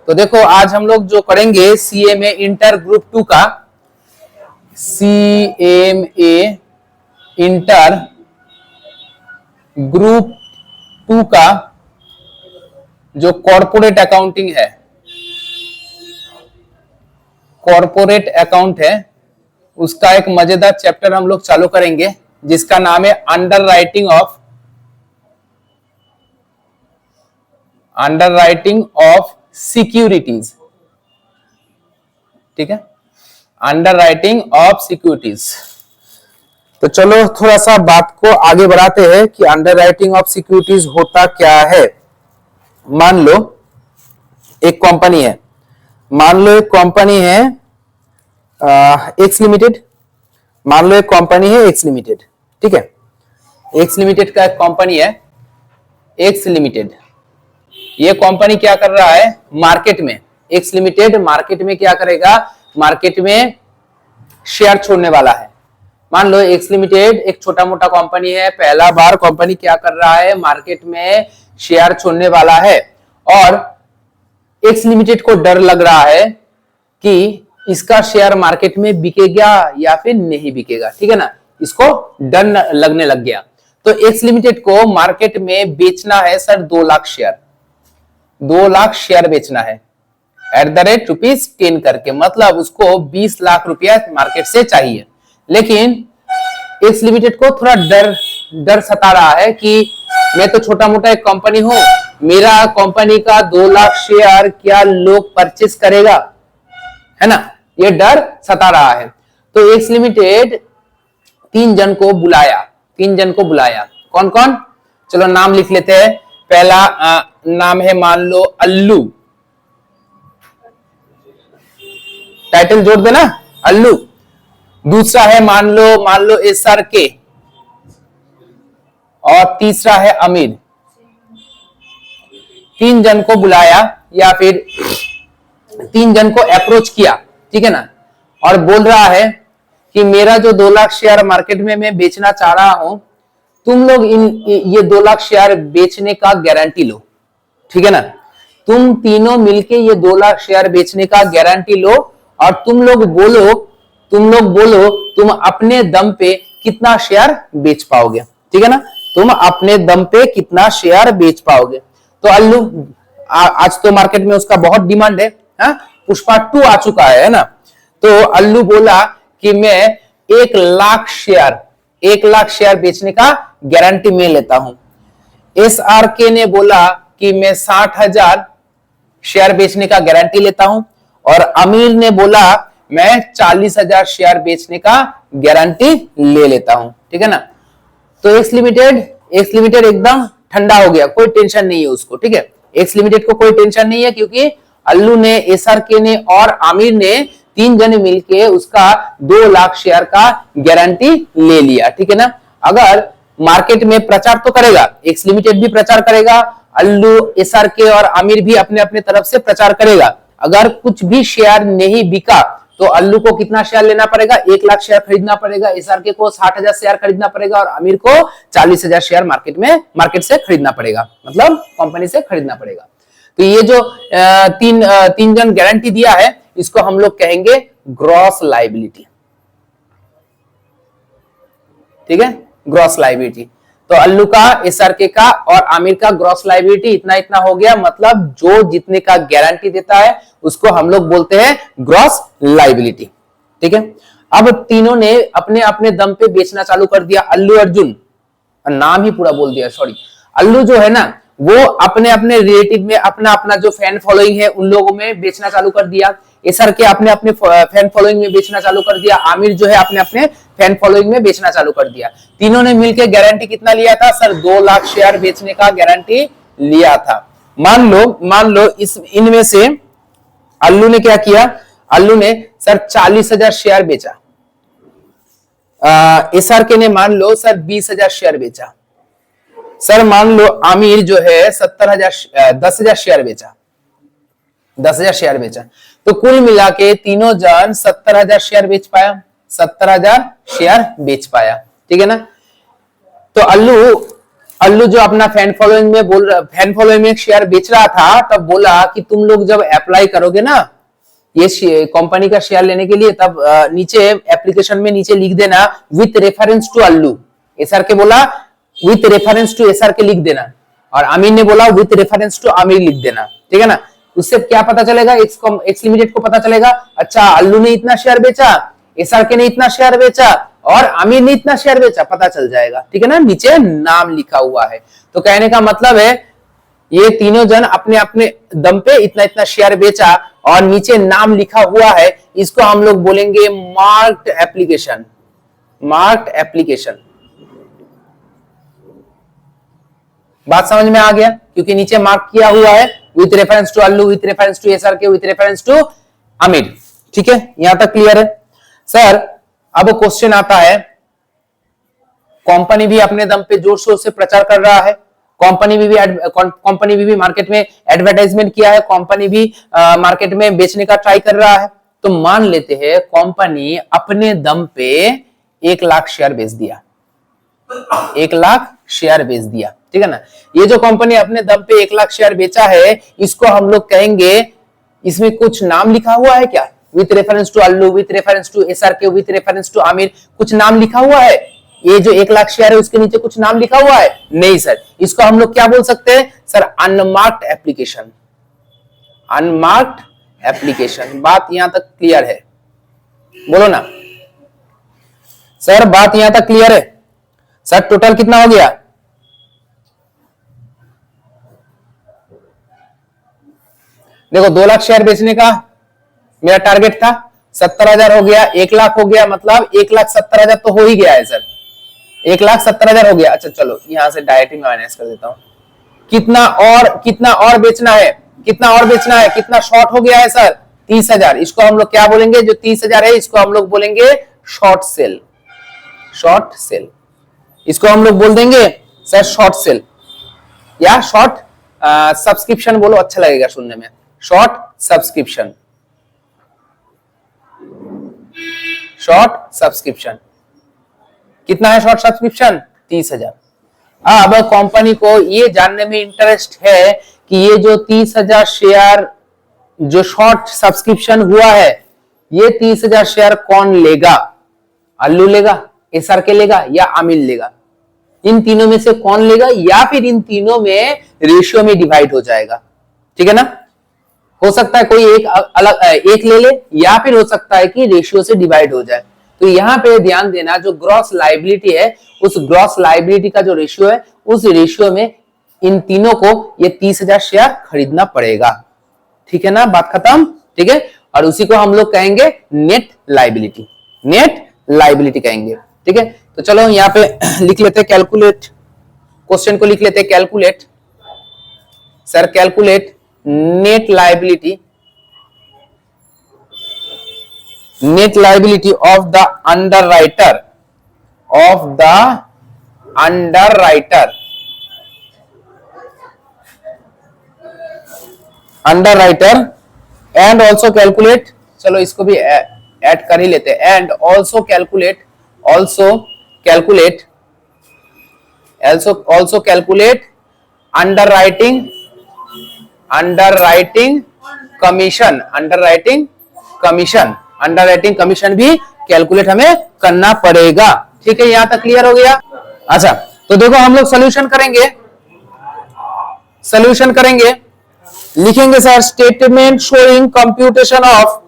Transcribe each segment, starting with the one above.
तो देखो आज हम लोग जो करेंगे सीएमए इंटर ग्रुप 2 का, सीएमए इंटर ग्रुप 2 का जो कॉर्पोरेट अकाउंटिंग है, कॉर्पोरेट अकाउंट है, उसका एक मजेदार चैप्टर हम लोग चालू करेंगे जिसका नाम है अंडरराइटिंग ऑफ सिक्योरिटीज। ठीक है, अंडरराइटिंग ऑफ सिक्योरिटीज। तो चलो थोड़ा सा बात को आगे बढ़ाते हैं कि अंडरराइटिंग ऑफ सिक्योरिटीज होता क्या है। मान लो एक कंपनी है, एक्स लिमिटेड। मान लो एक कंपनी है एक्स लिमिटेड। ठीक है, एक्स लिमिटेड का एक कंपनी है एक्स लिमिटेड। ये कंपनी क्या कर रहा है मार्केट में, एक्स लिमिटेड मार्केट में क्या करेगा, मार्केट में शेयर छोड़ने वाला है। मान लो एक्स लिमिटेड एक छोटा मोटा कंपनी है, पहला बार कंपनी क्या कर रहा है मार्केट में शेयर छोड़ने वाला है और एक्स लिमिटेड को डर लग रहा है कि इसका शेयर मार्केट में बिकेगा या फिर नहीं बिकेगा। ठीक है ना, इसको डर लगने लग गया। तो एक्स लिमिटेड को मार्केट में बेचना है sir 2 lakh share, 2 lakh share बेचना है @10 करके, मतलब उसको 20 लाख रुपया मार्केट से चाहिए। लेकिन एक्स लिमिटेड को थोड़ा डर सता रहा है कि मैं तो छोटा मोटा एक कंपनी हूं, मेरा कंपनी का 2 लाख शेयर क्या लोग परचेस करेगा, है ना, ये डर सता रहा है। तो एक्स लिमिटेड 3 जन को बुलाया। कौन कौन, चलो नाम लिख लेते हैं। पहला नाम है मान लो अल्लू, टाइटल जोड़ देना अल्लू। दूसरा है मान लो SRK और तीसरा है अमीर। 3 जन को बुलाया या फिर 3 जन को अप्रोच किया, ठीक है ना, और बोल रहा है कि मेरा जो 2 लाख शेयर मार्केट में मैं बेचना चाह रहा हूं, तुम लोग ये 2 लाख शेयर बेचने का गारंटी लो। ठीक है ना, तुम तीनों मिलके ये 2 लाख शेयर बेचने का गारंटी लो और तुम लोग बोलो तुम अपने दम पे कितना शेयर बेच पाओगे। ठीक है ना, तुम अपने दम पे कितना शेयर बेच पाओगे। तो अल्लू आज तो मार्केट में उसका बहुत डिमांड है, पुष्पा 2 आ चुका है ना। तो अल्लू बोला कि मैं 1 लाख शेयर बेचने का गारंटी में लेता हूं। SRK ने बोला कि मैं 60,000 शेयर बेचने का गारंटी लेता हूं और अमीर ने बोला मैं 40,000 शेयर बेचने का गारंटी ले लेता हूं। ठीक है ना, तो एक्स लिमिटेड एकदम ठंडा हो गया, कोई टेंशन नहीं है उसको। ठीक है, एक्स लिमिटेड को कोई टेंशन नहीं है क्योंकि अल्लू ने, SRK ने और आमिर ने 3 जन मिलके उसका 2 लाख शेयर का गारंटी ले लिया। ठीक है ना, अगर मार्केट में प्रचार तो करेगा, एक्स लिमिटेड भी प्रचार करेगा, अल्लू, SRK और आमिर भी अपने अपने तरफ से प्रचार करेगा। अगर कुछ भी शेयर नहीं बिका तो अल्लू को कितना शेयर लेना पड़ेगा, 1 लाख शेयर खरीदना पड़ेगा, SRK को 60,000 शेयर खरीदना पड़ेगा और आमिर को 40,000 शेयर मार्केट से खरीदना पड़ेगा, मतलब कंपनी से खरीदना पड़ेगा। तो ये जो तीन जन गारंटी दिया है इसको हम लोग कहेंगे ग्रॉस लायबिलिटी। ठीक है, ग्रॉस लायबिलिटी। तो अल्लू का, SRK का और आमिर का ग्रॉस लायबिलिटी इतना हो गया, मतलब जो जितने का गारंटी देता है उसको हम लोग बोलते हैं ग्रॉस लायबिलिटी। ठीक है, अब तीनों ने अपने अपने दम पे बेचना चालू कर दिया। अल्लू अर्जुन, नाम ही पूरा बोल दिया, सॉरी। अल्लू जो है ना वो अपने अपने रिलेटिव में अपना जो फैन फॉलोइंग है उन लोगों में बेचना चालू कर दिया। SRK अपने अपने फैन फॉलोइंग में बेचना चालू कर दिया। आमिर जो है अपने अपने फैन फॉलोइंग में बेचना चालू कर दिया। तीनों ने मिलकर गारंटी कितना लिया था सर, 2 लाख शेयर बेचने का गारंटी लिया था। मान लो इनमें से अल्लू ने क्या किया, अल्लू ने सर 40,000 शेयर बेचा, SRK ने मान लो सर 20,000 शेयर बेचा, सर मान लो आमिर जो है 10,000 शेयर बेचा, 10,000 शेयर बेचा। तो कुल मिला के तीनों जन 70,000 शेयर बेच पाया, 70,000 शेयर बेच पाया। ठीक है ना, तो अल्लू अल्लू जो अपना फैन फॉलोइंग में शेयर बेच रहा था, तब बोला कि तुम लोग जब अप्लाई करोगे ना ये कंपनी का शेयर लेने के लिए, तब नीचे एप्लीकेशन में नीचे लिख देना with reference to Allu. SR K बोला विथ रेफरेंस टू एसआर के लिख देना, और आमिर ने बोला विथ रेफरेंस टू आमिर लिख देना, ठीक है ना। उससे क्या पता चलेगा, एक्स लिमिटेड को पता चलेगा अच्छा अल्लू ने इतना शेयर बेचा, एसआर के ने इतना शेयर बेचा और आमिर ने इतना शेयर बेचा, पता चल जाएगा, ठीक है ना। नीचे नाम लिखा हुआ है, तो कहने का मतलब है ये तीनों जन अपने अपने दम पे इतना इतना शेयर बेचा और नीचे नाम लिखा हुआ है, इसको हम लोग बोलेंगे मार्क्ड एप्लीकेशन। मार्क्ड एप्लीकेशन, बात समझ में आ गया, क्योंकि नीचे मार्क किया हुआ है with reference to Allu, with reference to SR K, with reference to Aamir, ठीक है। यहां तक क्लियर है सर। अब क्वेश्चन आता है, कंपनी भी अपने दम पे जोर शोर से प्रचार कर रहा है, कंपनी भी मार्केट में एडवर्टाइजमेंट किया है, कंपनी भी मार्केट में बेचने का ट्राई कर रहा है। तो मान लेते हैं कंपनी अपने दम पे 1 लाख शेयर बेच दिया, 1 लाख शेयर बेच दिया, ठीक है ना। ये जो कंपनी अपने दम पे 1 लाख शेयर बेचा है, इसको हम लोग कहेंगे, इसमें कुछ नाम लिखा हुआ है क्या, with reference to Allu, with reference to SR K, with reference to Aamir, कुछ नाम लिखा हुआ है। ये जो 1 लाख शेयर है उसके नीचे कुछ नाम लिखा हुआ है, नहीं सर। इसको हम लोग क्या बोल सकते हैं sir, unmarked application. Unmarked application, बात यहां तक क्लियर है, बोलो ना सर, बात यहां तक क्लियर है सर। टोटल कितना हो गया, देखो 2 लाख शेयर बेचने का मेरा टारगेट था, 70,000 हो गया, 1 लाख हो गया, मतलब 1,70,000 तो हो ही गया है सर, 1,70,000 हो गया। अच्छा चलो यहां से डायरेक्ट ही माइनस कर देता हूं, कितना और बेचना है, कितना और बेचना है, कितना शॉर्ट हो गया है सर, 30,000। इसको हम लोग क्या बोलेंगे, जो 30,000 है इसको हम लोग बोलेंगे शॉर्ट सेल। शॉर्ट सेल, इसको हम लोग बोल देंगे सर शॉर्ट सेल, या शॉर्ट सब्सक्रिप्शन बोलो, अच्छा लगेगा सुनने में, शॉर्ट सब्सक्रिप्शन। शॉर्ट सब्सक्रिप्शन कितना है, शॉर्ट सब्सक्रिप्शन 30,000। अब कंपनी को ये जानने में इंटरेस्ट है कि ये जो 30,000 शेयर जो शॉर्ट सब्सक्रिप्शन हुआ है, ये 30,000 शेयर कौन लेगा, अल्लू लेगा, एसआर के लेगा या आमिर लेगा, इन तीनों में से कौन लेगा, या फिर इन तीनों में रेशियो में डिवाइड हो जाएगा, ठीक है ना। हो सकता है कोई एक ले ले, या फिर हो सकता है कि रेशियो से डिवाइड हो जाए। तो यहां पे ध्यान देना, जो ग्रॉस लायबिलिटी है, उस ग्रॉस लायबिलिटी का जो रेशियो है, उस रेशियो में इन तीनों को ये 30,000 शेयर खरीदना पड़ेगा, ठीक है ना, बात खत्म, ठीक है। और उसी को हम लोग कहेंगे नेट लायबिलिटी, नेट लायबिलिटी कहेंगे, ठीक है। तो चलो यहां पे लिख लेते हैं कैलकुलेट, क्वेश्चन को लिख लेते हैं calculate. Sir calculate net liability, net liability of the underwriter, of the underwriter, underwriter, and also calculate, चलो इसको भी ऐड कर ही लेते हैं, and also calculate, also calculate, also calculate underwriting, underwriting commission, underwriting commission, underwriting commission भी calculate हमें करना पड़ेगा, ठीक है। यहां तक क्लियर हो गया। अच्छा तो देखो हम लोग सॉल्यूशन करेंगे, सॉल्यूशन करेंगे, लिखेंगे sir statement showing computation of,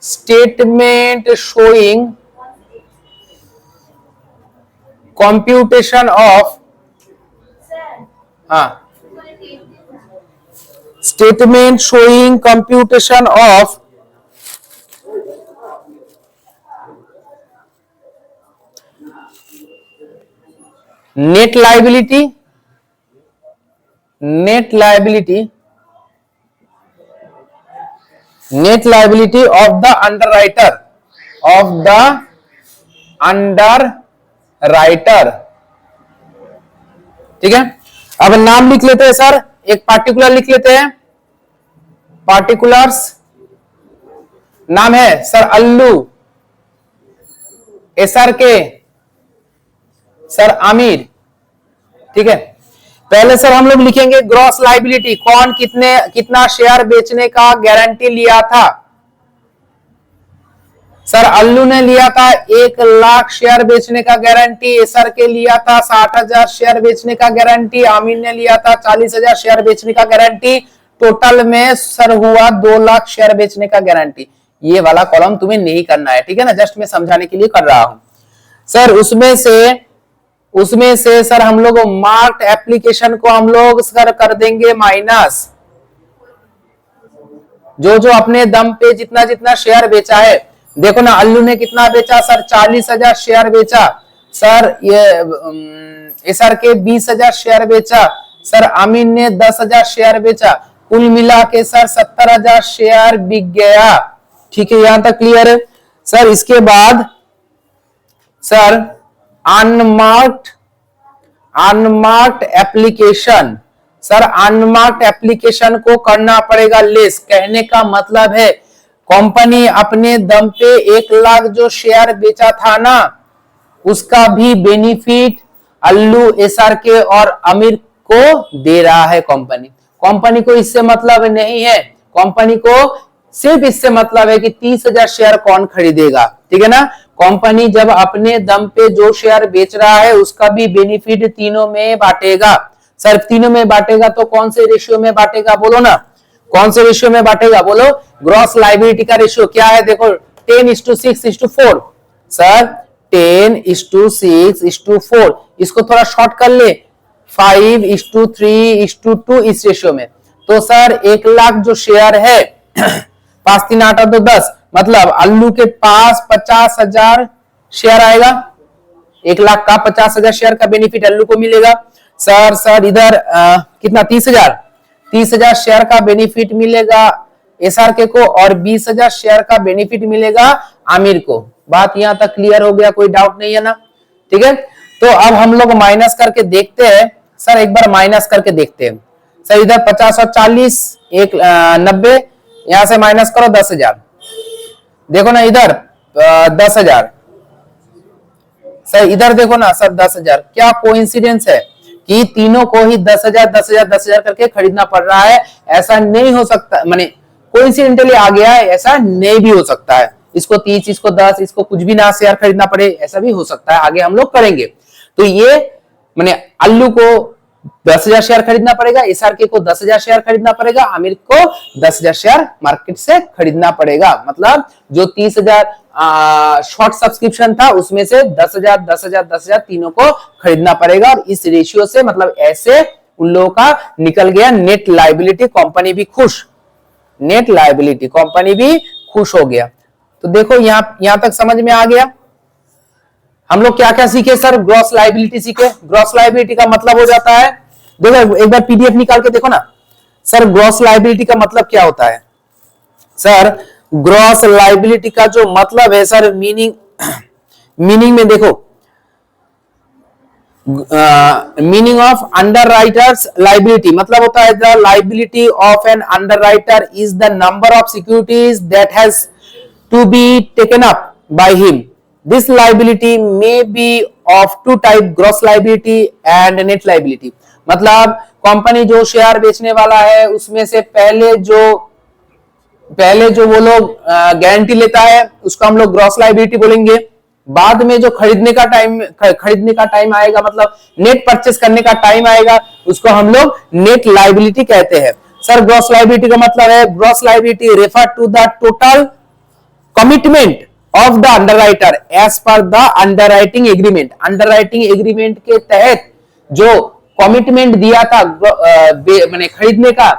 statement showing computation of, हाँ, statement showing computation of net liability, net liability, net liability of the underwriter, of the underwriter, ठीक है। अब नाम लिख लेते हैं सर, एक पार्टिकुलर लिख लेते हैं, पार्टिकुलर्स, नाम है सर अल्लू, एसआर के, सर आमिर, ठीक है। पहले सर हम लोग लिखेंगे ग्रॉस लायबिलिटी, कौन कितना शेयर बेचने का गारंटी लिया था। सर अल्लू ने लिया था 1,00,000 शेयर बेचने का गारंटी, एसआर के लिया था 60,000 शेयर बेचने का गारंटी, आमिर ने लिया था 40,000 शेयर बेचने का गारंटी। टोटल में सर हुआ 2,00,000 शेयर बेचने का गारंटी। ये वाला कॉलम तुम्हें नहीं करना है, ठीक है ना, जस्ट मैं समझाने के लिए कर रहा हूं। सर उसमें से सर हम लोग मार्क्ड एप्लीकेशन को हम लोग सर कर देंगे माइनस। जो अपने दम पे जितना जितना शेयर बेचा है, देखो ना अल्लू ने कितना बेचा सर, 40,000 शेयर बेचा सर, ये एसआर के 20,000 शेयर बेचा सर, आमीन ने 10,000 शेयर बेचा, कुल मिला के सर 70,000 शेयर बिक गया। ठीक है, यहां तक क्लियर है सर। इसके बाद sir unmarked application, sir unmarked application को करना पड़ेगा लेस। कहने का मतलब है कंपनी अपने दम पे 1,00,000 जो शेयर बेचा था ना, उसका भी बेनिफिट अल्लू, एसआरके और आमिर को दे रहा है कंपनी को इससे मतलब नहीं है, कंपनी को सिर्फ इससे मतलब है कि 30,000 शेयर कौन खरीदेगा, ठीक है ना। कंपनी जब अपने दम पे जो शेयर बेच रहा है उसका भी बेनिफिट तीनों में बांटेगा। सर तीनों में बांटेगा तो कौन से रेशियो में बांटेगा, बोलो ना, कौन से रेशियो में बांटेगा, बोलो। ग्रॉस लायबिलिटी का रेशियो क्या है, देखो 10:6:4। सर 10:6:4, इसको थोड़ा शॉर्ट कर ले, 5:3:2 इस रेशियो में। तो सर 1,00,000 जो शेयर है 5 3 8 2 10, मतलब अल्लू के पास 50,000 शेयर आएगा, 1,00,000 का 50,000 शेयर का बेनिफिट अल्लू को मिलेगा। सर इधर कितना 30,000 शेयर का बेनिफिट मिलेगा एसआरके को और 20,000 शेयर का बेनिफिट मिलेगा आमिर को। बात यहां तक क्लियर हो गया, कोई डाउट नहीं है ना, ठीक है। तो अब हम लोग माइनस करके देखते हैं सर, एक बार माइनस करके देखते हैं सर। इधर 50 और 40 90, यहां से माइनस करो 10,000, देखो ना इधर 10,000, सर इधर देखो ना सर 10,000। क्या कोइंसिडेंस है कि तीनों को ही 10,000 करके खरीदना पड़ रहा है। ऐसा नहीं हो सकता, माने कोइंसिडेंटली आ गया है, ऐसा नहीं भी हो सकता है। इसको 30, इसको 10, इसको कुछ भी ना शेयर खरीदना पड़े, ऐसा भी हो सकता है, आगे हम लोग करेंगे। तो ये माने अल्लू को 10,000 शेयर खरीदना पड़ेगा, एसआरके को 10,000 शेयर खरीदना पड़ेगा, आमिर को 10,000 शेयर मार्केट से खरीदना पड़ेगा। मतलब जो 30,000 शॉर्ट सब्सक्रिप्शन था उसमें से 10,000 तीनों को खरीदना पड़ेगा। और इस रेशियो से मतलब ऐसे उन लोगों का निकल गया नेट लायबिलिटी, कंपनी भी खुश, नेट लायबिलिटी कंपनी भी खुश हो गया। तो देखो यहां तक समझ में आ गया। हम लोग क्या क्या सीखे सर, ग्रॉस लायबिलिटी सीखे। ग्रॉस लायबिलिटी का मतलब हो जाता है, देखो एक बार पीडीएफ निकाल के देखो ना सर, ग्रॉस लायबिलिटी का मतलब क्या होता है। सर ग्रॉस लायबिलिटी का जो मतलब है सर, मीनिंग में देखो, मीनिंग ऑफ अंडरराइटर्स लायबिलिटी मतलब होता है the liability of an underwriter is the number of securities that has to be taken up by him. This liability may be of two type, gross liability and net liability। मतलब company जो share बेचने वाला है उसमें से पहले जो वो लोग गारंटी लेता है उसको हम लोग ग्रॉस लायबिलिटी बोलेंगे। बाद में जो खरीदने का टाइम आएगा, मतलब नेट परचेस करने का टाइम आएगा, उसको हम लोग नेट लायबिलिटी कहते हैं। सर ग्रॉस लायबिलिटी का मतलब है, gross liability refer to the total commitment of the underwriter as per the underwriting agreement. Underwriting agreement के तहत जो कमिटमेंट दिया था मैंने खरीदने का,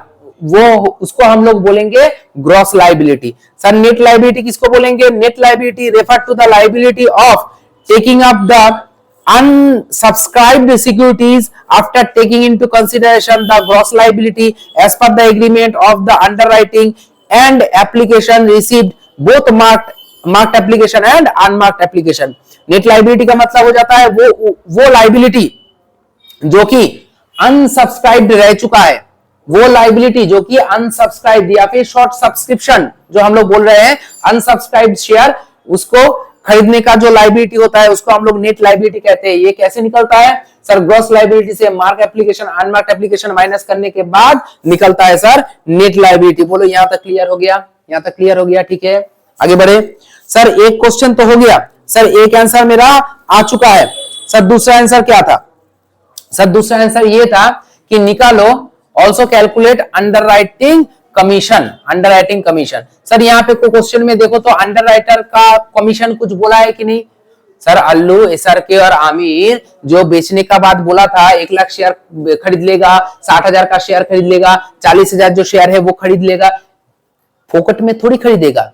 वो उसको हम लोग बोलेंगे gross liability. Sir net liability किसको बोलेंगे, net liability refer to the liability of taking up the unsubscribed securities after taking into consideration the gross liability as per the agreement of the underwriting and application received both marked application and unmarked application। Net liability का मतलब हो जाता है वो liability जो कि अनसब्सक्राइब्ड रह चुका है, वो लायबिलिटी जो कि अनसब्सक्राइब्ड या फिर शॉर्ट सब्सक्रिप्शन जो हम लोग बोल रहे हैं, अनसब्सक्राइब्ड शेयर उसको खरीदने का जो लायबिलिटी होता है उसको हम लोग नेट लायबिलिटी कहते हैं। ये कैसे निकलता है सर? ग्रॉस लायबिलिटी से mark application unmark application minus करने के बाद निकलता है सर नेट लायबिलिटी। बोलो यहां तक क्लियर हो गया? यहां तक क्लियर हो गया? ठीक है, आगे बढ़े। सर एक क्वेश्चन तो हो गया सर, एक आंसर मेरा आ चुका है सर। दूसरा आंसर क्या था सर? दूसरा आंसर ये था कि निकालो also calculate underwriting commission. Underwriting commission sir यहाँ पे क्वेश्चन में देखो तो अंडरराइटर का कमीशन कुछ बोला है कि नहीं सर? अल्लू, एसआरके और आमिर जो बेचने का बात बोला था 1 लाख शेयर खरीद लेगा, 60,000 का शेयर खरीद लेगा, 40,000 जो शेयर है वो खरीद लेगा। फोकट में थोड़ी खरीदेगा,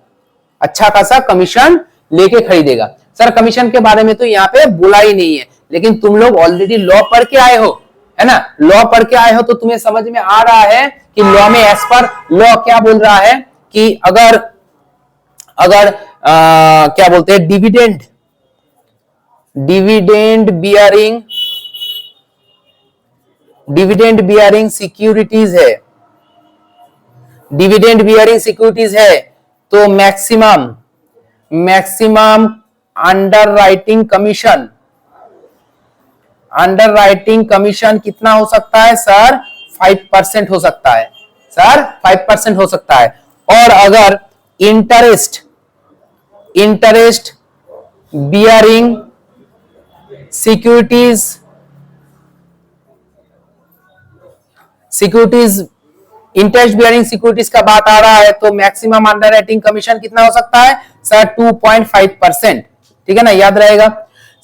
अच्छा खासा कमीशन लेके खरीदेगा। सर कमीशन के बारे में तो यहाँ पे बोला ही नहीं है, लेकिन तुम लोग ऑलरेडी लॉ पढ़ के आए हो, है ना? लॉ पढ़ के आए हो तो तुम्हें समझ में आ रहा है कि लॉ में एज पर लॉ क्या बोल रहा है कि अगर क्या बोलते हैं डिविडेंड बियरिंग सिक्योरिटीज है, डिविडेंड बियरिंग सिक्योरिटीज है तो मैक्सिमम अंडरराइटिंग कमीशन कितना हो सकता है सर? 5% हो सकता है सर, 5% हो सकता है। और अगर interest bearing securities interest bearing securities का बात आ रहा है तो मैक्सिमम अंडरराइटिंग कमीशन कितना हो सकता है सर? 2.5%। ठीक है ना, याद रहेगा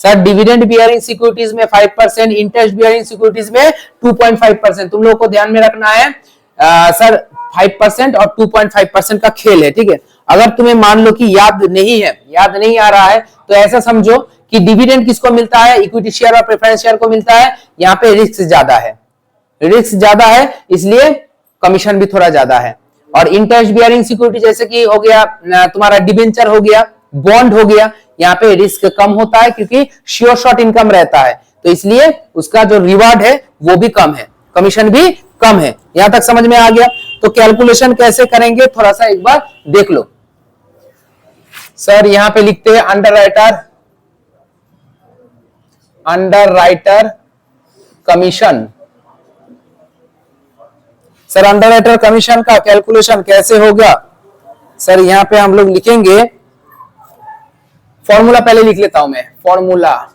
सर। डिविडेंड बियरिंग सिक्योरिटीज में 5%, इंटरेस्ट बियरिंग सिक्योरिटीज में 2.5%। तुम लोगों को ध्यान में रखना है सर 5% और 2.5% का खेल है। ठीक है, अगर तुम्हें मान लो कि याद नहीं आ रहा है तो ऐसा समझो कि डिविडेंड किसको मिलता है? इक्विटी शेयर और प्रेफरेंस शेयर को मिलता है। यहाँ पे रिस्क ज्यादा है इसलिए कमीशन भी थोड़ा ज्यादा है। और इंटरेस्ट बियरिंग सिक्योरिटी जैसे कि हो गया तुम्हारा डिबेंचर हो गया, बॉन्ड हो गया, यहाँ पे रिस्क कम होता है क्योंकि श्योर शॉर्ट इनकम रहता है, तो इसलिए उसका जो रिवार्ड है वो भी कम है, कमीशन भी कम है। यहां तक समझ में आ गया? तो कैलकुलेशन कैसे करेंगे थोड़ा सा एक बार देख लो सर। यहां पे लिखते हैं underwriter commission. Sir underwriter commission का कैलकुलेशन कैसे होगा सर? यहां पे हम लोग लिखेंगे, फॉर्मूला पहले लिख लेता हूं मैं। फॉर्मूला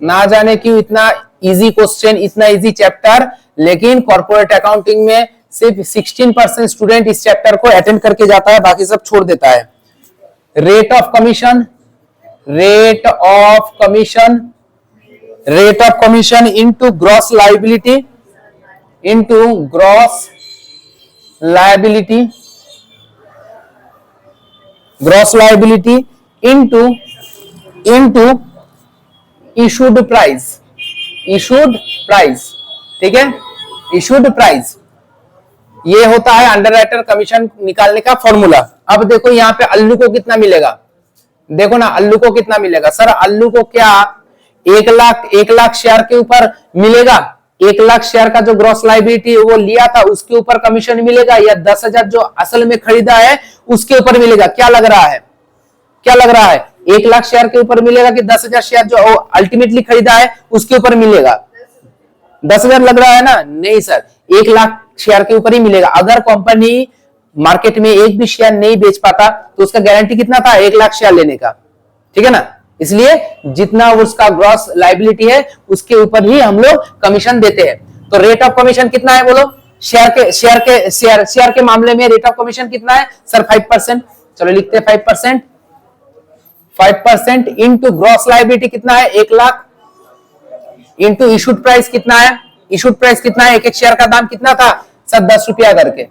ना जाने क्यों इतना इजी क्वेश्चन, इतना इजी चैप्टर, लेकिन कॉर्पोरेट अकाउंटिंग में सिर्फ 16% स्टूडेंट इस चैप्टर को अटेंड करके जाता है, बाकी सब छोड़ देता है। Rate of commission into gross liability into issued price. ठीक है, इशूड प्राइस ये होता है अंडरराइटर कमीशन निकालने का फॉर्मूला। अब देखो यहाँ पे अल्लू को कितना मिलेगा, देखो ना अल्लू को कितना मिलेगा सर? अल्लू को क्या 1 लाख शेयर के ऊपर मिलेगा? 1 लाख शेयर का जो ग्रॉस लायबिलिटी वो लिया था उसके ऊपर कमीशन मिलेगा, या 10,000 जो असल में खरीदा है उसके ऊपर मिलेगा? क्या लग रहा है? 1 लाख शेयर के ऊपर मिलेगा कि 10,000 शेयर जो अल्टीमेटली खरीदा है उसके ऊपर मिलेगा? 10,000 लग रहा है ना? नहीं सर, 1 लाख शेयर के ऊपर ही मिलेगा। अगर कंपनी मार्केट में एक भी शेयर नहीं बेच पाता तो उसका गारंटी कितना था? 1 लाख शेयर लेने का। ठीक है ना, इसलिए जितना उसका ग्रॉस लायबिलिटी है उसके ऊपर ही हम लोग कमीशन देते हैं। तो रेट ऑफ कमीशन कितना है बोलो? शेयर के मामले में रेट ऑफ कमीशन कितना है सर? 5%। चलो लिखते हैं 5% इंटू ग्रॉस लायबिलिटी कितना है? 1 लाख इंटू इशूड प्राइस कितना है? एक शेयर का दाम कितना था सर? 10 रुपया करके।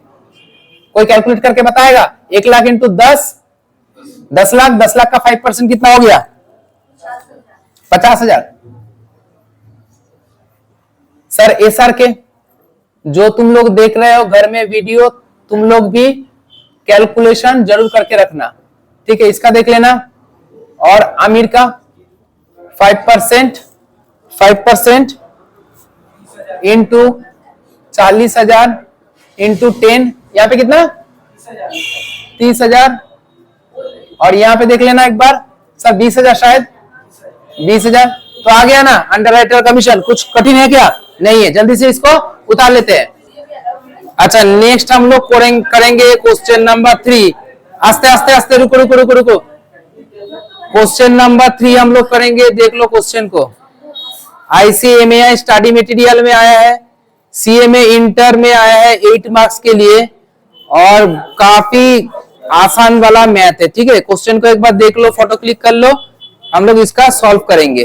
कोई कैलकुलेट करके बताएगा? 1 लाख इंटू 10 लाख का 5% कितना हो गया? 50,000। सर एसआर के जो तुम लोग देख रहे हो घर में वीडियो, तुम लोग भी कैलकुलेशन जरूर करके रखना, ठीक है? इसका देख लेना। और आमिर का 5% इंटू 40,000 इंटू 10, यहां पे कितना 30,000। और यहाँ पे देख लेना एक बार सर 20,000, शायद 20,000। तो आ गया ना अंडरराइटर कमीशन। कुछ कठिन है क्या? नहीं है। जल्दी से इसको उतार लेते हैं। अच्छा, नेक्स्ट हम लोग करेंगे क्वेश्चन नंबर 3। आस्ते आस्ते आस्ते, रुको रुको रुको रुको। क्वेश्चन नंबर 3 हम लोग करेंगे। देख लो क्वेश्चन को। ICMAI स्टडी मटेरियल में आया है, CMA इंटर में आया है 8 मार्क्स के लिए, और काफी आसान वाला मैथ है। ठीक है, क्वेश्चन को एक बार देख लो, फोटो क्लिक कर लो, हम लोग इसका सॉल्व करेंगे।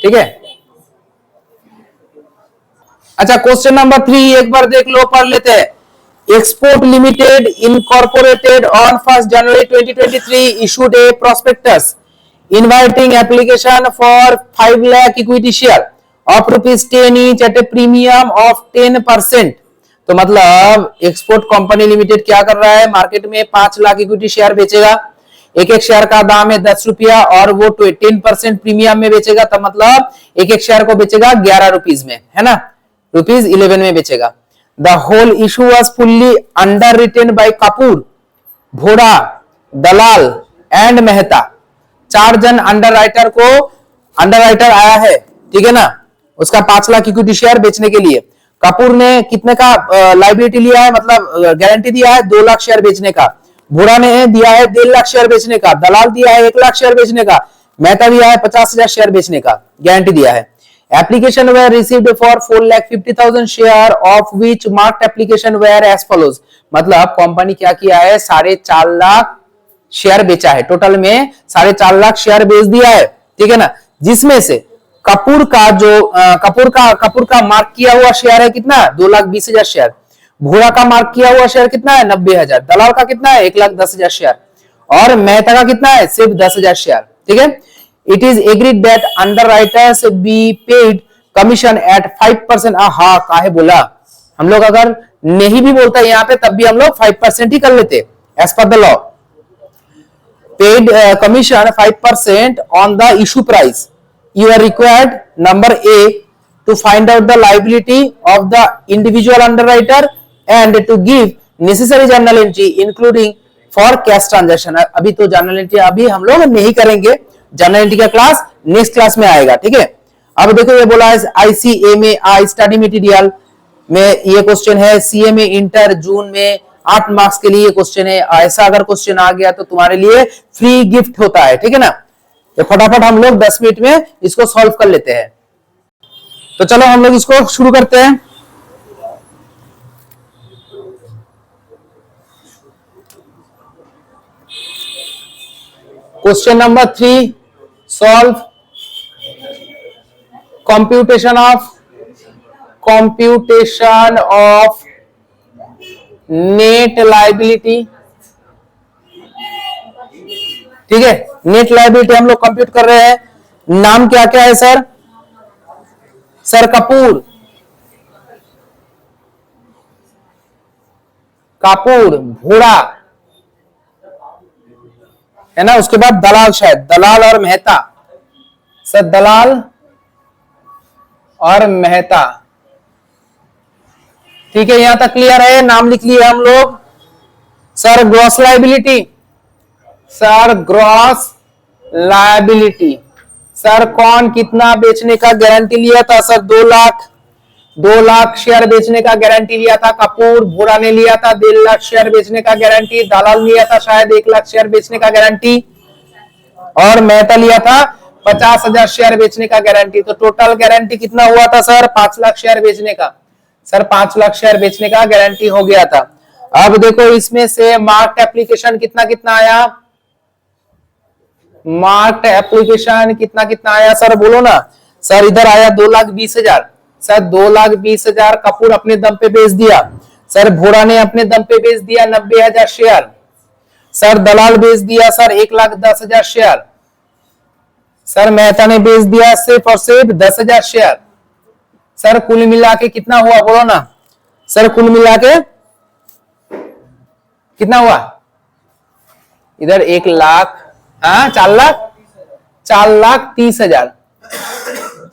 ठीक है। अच्छा, क्वेश्चन नंबर 3 एक बार देख लो, पढ़ लेते हैं। Export limited incorporated on 1 January 2023 issued a prospectus inviting application for 5 lakh equity share of ₹10 each at a premium of 10%। तो मतलब एक्सपोर्ट कंपनी लिमिटेड क्या कर रहा है, मार्केट में 5 लाख इक्विटी शेयर बेचेगा। एक एक शेयर का दाम है 10 रुपया और वो 10% प्रीमियम में बेचेगा। तो मतलब एक एक शेयर को बेचेगा 11 रुपीज में, है ना, ₹11 में बेचेगा। The whole issue was fully underwritten by Kapoor, Bhoda, Dalal and Mehta. 4 जन अंडरराइटर आया है, ठीक है ना, उसका 5 लाख इक्विटी शेयर बेचने के लिए। कपूर ने कितने का लाइबिलिटी लिया है, मतलब गारंटी दिया है 2 लाख शेयर बेचने का। भोड़ा ने दिया है 1.5 लाख शेयर बेचने का। दलाल दिया है 1 लाख शेयर बेचने का। मेहता दिया है 50,000 शेयर बेचने का, गारंटी दिया है। Application were received for 4,50,000 share of which marked application were as follows। मतलब कंपनी क्या किया है, 4.5 लाख शेयर बेचा है। टोटल में 4.5 लाख शेयर बेच दिया है, ठीक है ना, जिसमें से कपूर का मार्क किया हुआ शेयर है कितना, 2,20,000 शेयर। भूरा का मार्क किया हुआ शेयर कितना है, 90,000। दलाल का कितना है, 1,10,000 शेयर। और मेहता का कितना है, सिर्फ 10,000 शेयर। ठीक है। It is agreed that underwriters be paid commission at 5%। हाँ, काहे बोला, हम लोग अगर नहीं भी बोलता यहाँ पे तब भी हम लोग 5% ही कर लेते, as per the law। Paid commission 5% on the issue price। You are required, number A, to find out the liability of the individual underwriter and to give necessary journal entry including for cash transaction। अभी तो journal entry अभी हम लोग नहीं करेंगे, general entry का class next class में आएगा। ठीक है। अब देखो ये बोला है ICMAI स्टडी मटेरियल में ये क्वेश्चन है, CMA इंटर जून में 8 मार्क्स के लिए क्वेश्चन है। ऐसा अगर क्वेश्चन आ गया तो तुम्हारे लिए फ्री गिफ्ट होता है, ठीक है ना। तो फटाफट हम लोग 10 मिनट में इसको सॉल्व कर लेते हैं। तो चलो हम लोग इसको शुरू करते हैं। Question number 3, solve computation of net liability. ठीक है, नेट लायबिलिटी हम लोग कंप्यूट कर रहे हैं। नाम क्या क्या है सर? सर कपूर, भोड़ा है ना, उसके बाद दलाल, शायद दलाल और मेहता। सर दलाल और मेहता, ठीक है, यहां तक क्लियर है, नाम लिख लिए हम लोग। Sir gross liability, sir gross liability, sir कौन कितना बेचने का गारंटी लिया था? सर 2 लाख शेयर बेचने का गारंटी लिया था कपूर। भोरा ने लिया था 1.5 लाख शेयर बेचने का गारंटी। दलाल लिया था शायद 1 लाख शेयर बेचने का गारंटी। और मेहता लिया था 50,000 शेयर बेचने का गारंटी। तो टोटल गारंटी कितना हुआ था सर? 5 लाख शेयर बेचने का। सर 5 लाख शेयर बेचने का गारंटी हो गया था। अब देखो इसमें से मार्क्ड एप्लीकेशन कितना कितना आया, मार्क्ड एप्लीकेशन कितना कितना आया सर बोलो ना। सर इधर आया 2,20,000। सर 2,20,000 कपूर अपने दम पे बेच दिया। सर भोड़ा ने अपने दम पे बेच दिया 90,000 शेयर। सर दलाल बेच दिया सर 1,10,000 शेयर। सर मेहता ने बेच दिया सिर्फ और सिर्फ 10,000 शेयर। सर कुल मिला के कितना हुआ बोलो ना। सर कुल मिला के कितना हुआ? इधर 1 लाख, हाँ 4,30,000।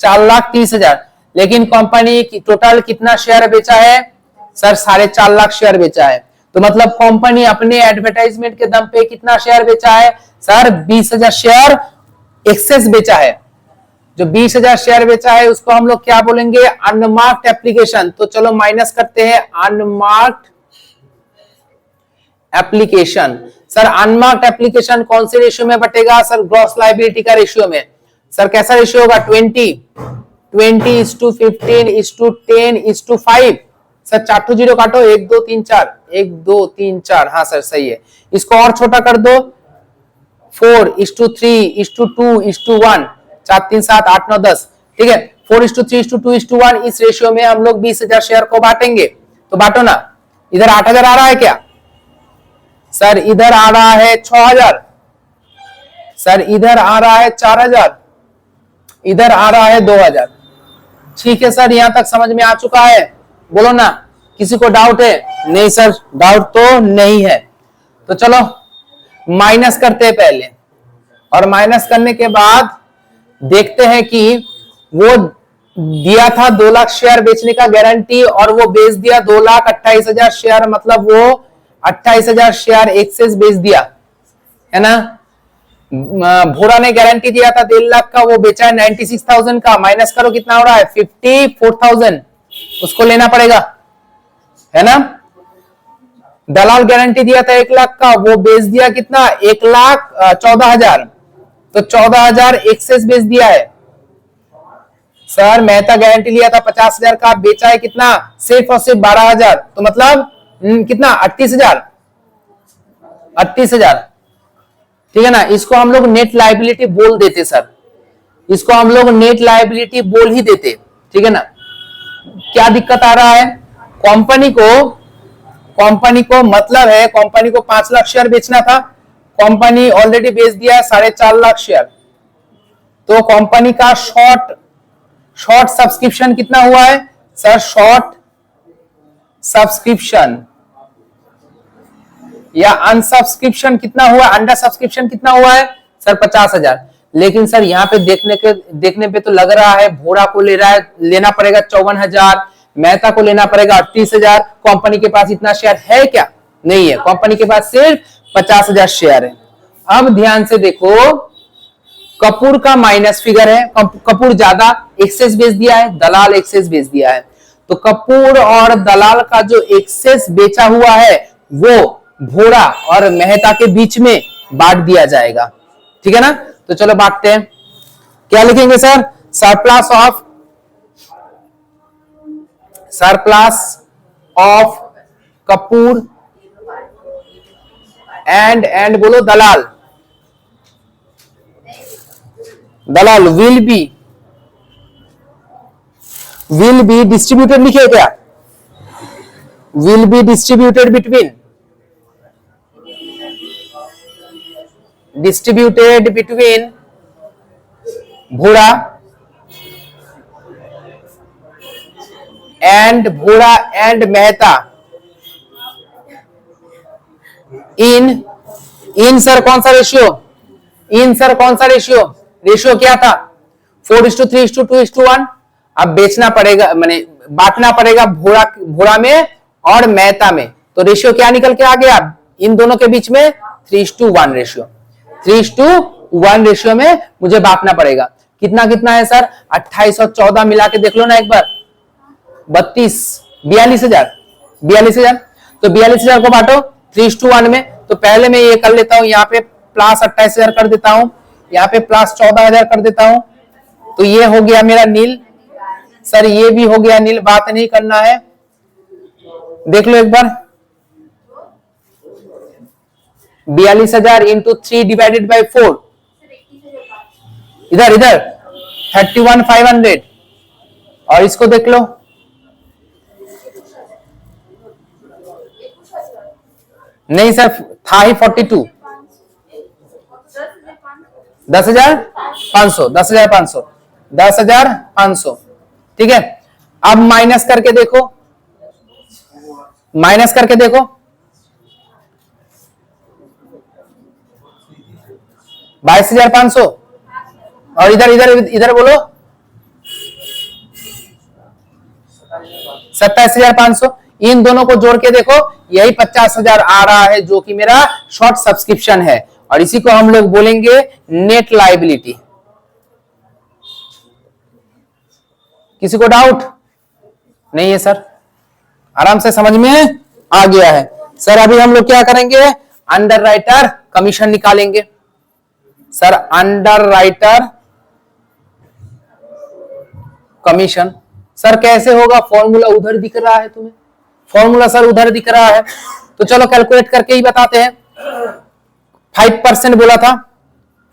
4,30,000। लेकिन कंपनी की टोटल कितना शेयर बेचा है? सर 4.5 लाख शेयर बेचा है। तो मतलब कंपनी अपने एडवर्टाइजमेंट के दम पे कितना शेयर बेचा है सर? 20,000 शेयर एक्सेस बेचा है। जो 20,000 शेयर बेचा है उसको हम लोग क्या बोलेंगे? Unmarked application. तो चलो माइनस करते हैं unmarked application. Sir unmarked application कौन से रेशियो में बटेगा सर? ग्रॉस लायबिलिटी का रेशियो में। सर कैसा रेशियो होगा? 20:15:10:5। सर 4 0 काटो, 1 2 3 4, 1 2 3 4। हाँ सर सही है। इसको और छोटा कर दो, 4:3:2:1, 4 3 7 8 9 10। ठीक है, 4:3:2:1 इस रेशियो में हम लोग 20,000 शेयर को बांटेंगे। तो बांटो ना। इधर 8,000 आ रहा है क्या सर? इधर आ रहा है 6,000। सर इधर आ रहा है 4,000। इधर आ रहा है 2,000। ठीक है सर, यहां तक समझ में आ चुका है? बोलो ना, किसी को डाउट है? नहीं सर, डाउट तो नहीं है। तो चलो माइनस करते हैं पहले, और माइनस करने के बाद देखते हैं कि वो दिया था 2 लाख शेयर बेचने का गारंटी, और वो बेच दिया 2,28,000 शेयर। मतलब वो 28,000 शेयर एक्सेस बेच दिया है ना। भोरा ने गारंटी दिया था 1.5 लाख का, वो बेचा है 96,000 का। माइनस करो कितना हो रहा है? 54,000। उसको लेना पड़ेगा है ना। दलाल गारंटी दिया था 1 लाख का, वो बेच दिया कितना? 1,14,000। तो 14,000 एक्सेस बेच दिया है। सर मेहता गारंटी लिया था 50,000 का, बेचा है कितना? सिर्फ और सिर्फ 12,000। तो मतलब कितना? 38,000। 38,000। ठीक है ना। इसको हम लोग नेट लायबिलिटी बोल देते सर, इसको हम लोग नेट लायबिलिटी बोल ही देते। ठीक है ना। क्या दिक्कत आ रहा है? कंपनी को मतलब है, कंपनी को 5 लाख शेयर बेचना था, कंपनी ऑलरेडी बेच दिया है 4.5 लाख शेयर। तो कंपनी का शॉर्ट सब्सक्रिप्शन कितना हुआ है सर? शॉर्ट सब्सक्रिप्शन या अनसब्सक्रिप्शन कितना हुआ? अंडर सब्सक्रिप्शन कितना हुआ है सर? 50,000। लेकिन सर यहाँ पे देखने पे तो लग रहा है भोरा को लेना पड़ेगा 54,000, मेहता को लेना पड़ेगा 38,000। कंपनी के पास इतना शेयर है क्या? नहीं है। कंपनी के पास सिर्फ 50,000 शेयर है। अब ध्यान से देखो, कपूर का माइनस फिगर है। कपूर ज्यादा एक्सेस बेच दिया है, दलाल एक्सेस बेच दिया है। तो कपूर और दलाल का जो एक्सेस बेचा हुआ है वो भोरा और मेहता के बीच में बांट दिया जाएगा। ठीक है ना। तो चलो बांटते हैं। क्या लिखेंगे sir? Surplus of Kapoor and बोलो दलाल विल बी डिस्ट्रीब्यूटेड। लिखे क्या? Will be distributed between Bhora and Mehta in sir कौन सा रेशियो? रेशियो क्या था? 4:3:2:1। अब बेचना पड़ेगा, माने बांटना पड़ेगा भोरा में और मेहता में। तो रेशियो क्या निकल के आ गया? इन दोनों के बीच में 3:1 रेशियो। 3:1 रेशियो में मुझे बांटना पड़ेगा। कितना कितना है सर? 2814 मिला के देख लो ना एक बार। 42,000। तो 42,000 को बांटो 3:1 में। तो पहले मैं ये कर लेता हूं, यहाँ पे प्लस 28,000 कर देता हूं, यहाँ पे प्लस 14,000 कर देता हूं। तो ये हो गया मेरा नील। सर ये भी हो गया नील, बात नहीं करना है। देख लो एक बार, 42,000 इंटू 3 डिवाइडेड बाई 4, इधर 31,500। और इसको देख लो, नहीं सर था ही 42। 10,500। ठीक है। अब माइनस करके देखो, 22,500। और इधर बोलो 27,500। इन दोनों को जोड़ के देखो, यही 50,000 आ रहा है जो कि मेरा शॉर्ट सब्सक्रिप्शन है, और इसी को हम लोग बोलेंगे नेट लायबिलिटी। किसी को डाउट नहीं है सर? आराम से समझ में आ गया है सर? अभी हम लोग क्या करेंगे, अंडर राइटर कमीशन निकालेंगे। Sir under writer commission sir कैसे होगा? फॉर्मूला उधर दिख रहा है तुम्हें, फॉर्मूला सर उधर दिख रहा है, तो चलो कैलकुलेट करके ही बताते हैं। 5% बोला था,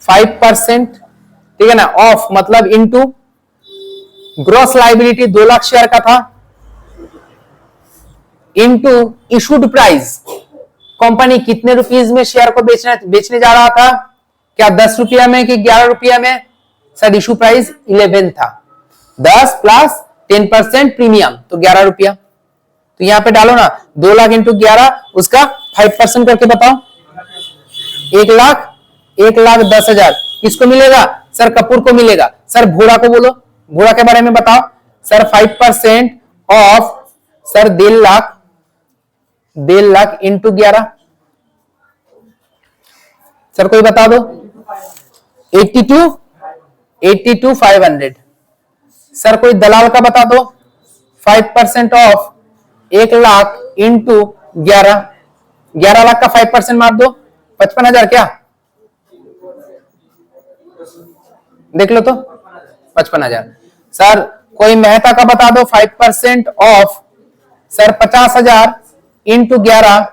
5%, ठीक है ना, ऑफ मतलब into gross liability 2 lakh share का था, इनटू इशूड प्राइस, कंपनी कितने रुपीस में शेयर को बेचने जा रहा था, क्या 10 रुपया में कि 11 रुपया में? सर इशू प्राइस 11 था, 10 प्लस 10% प्रीमियम तो 11 रुपया। तो यहां पे डालो ना 2 लाख इंटू 11, उसका 5% करके बताओ, 1,10,000 किसको मिलेगा? सर कपूर को मिलेगा। सर भूरा को बोलो, भूरा के बारे में बताओ। Sir 5% of sir 1,50,000 lakh into 11, sir कोई बता दो। 82,500। सर कोई दलाल का बता दो। 5% ऑफ 1,00,000 इंटू 11, 11 लाख का 5% मार दो, 55,000 क्या? देख लो तो 55,000। सर कोई मेहता का बता दो। 5% ऑफ सर 50,000 इंटू 11,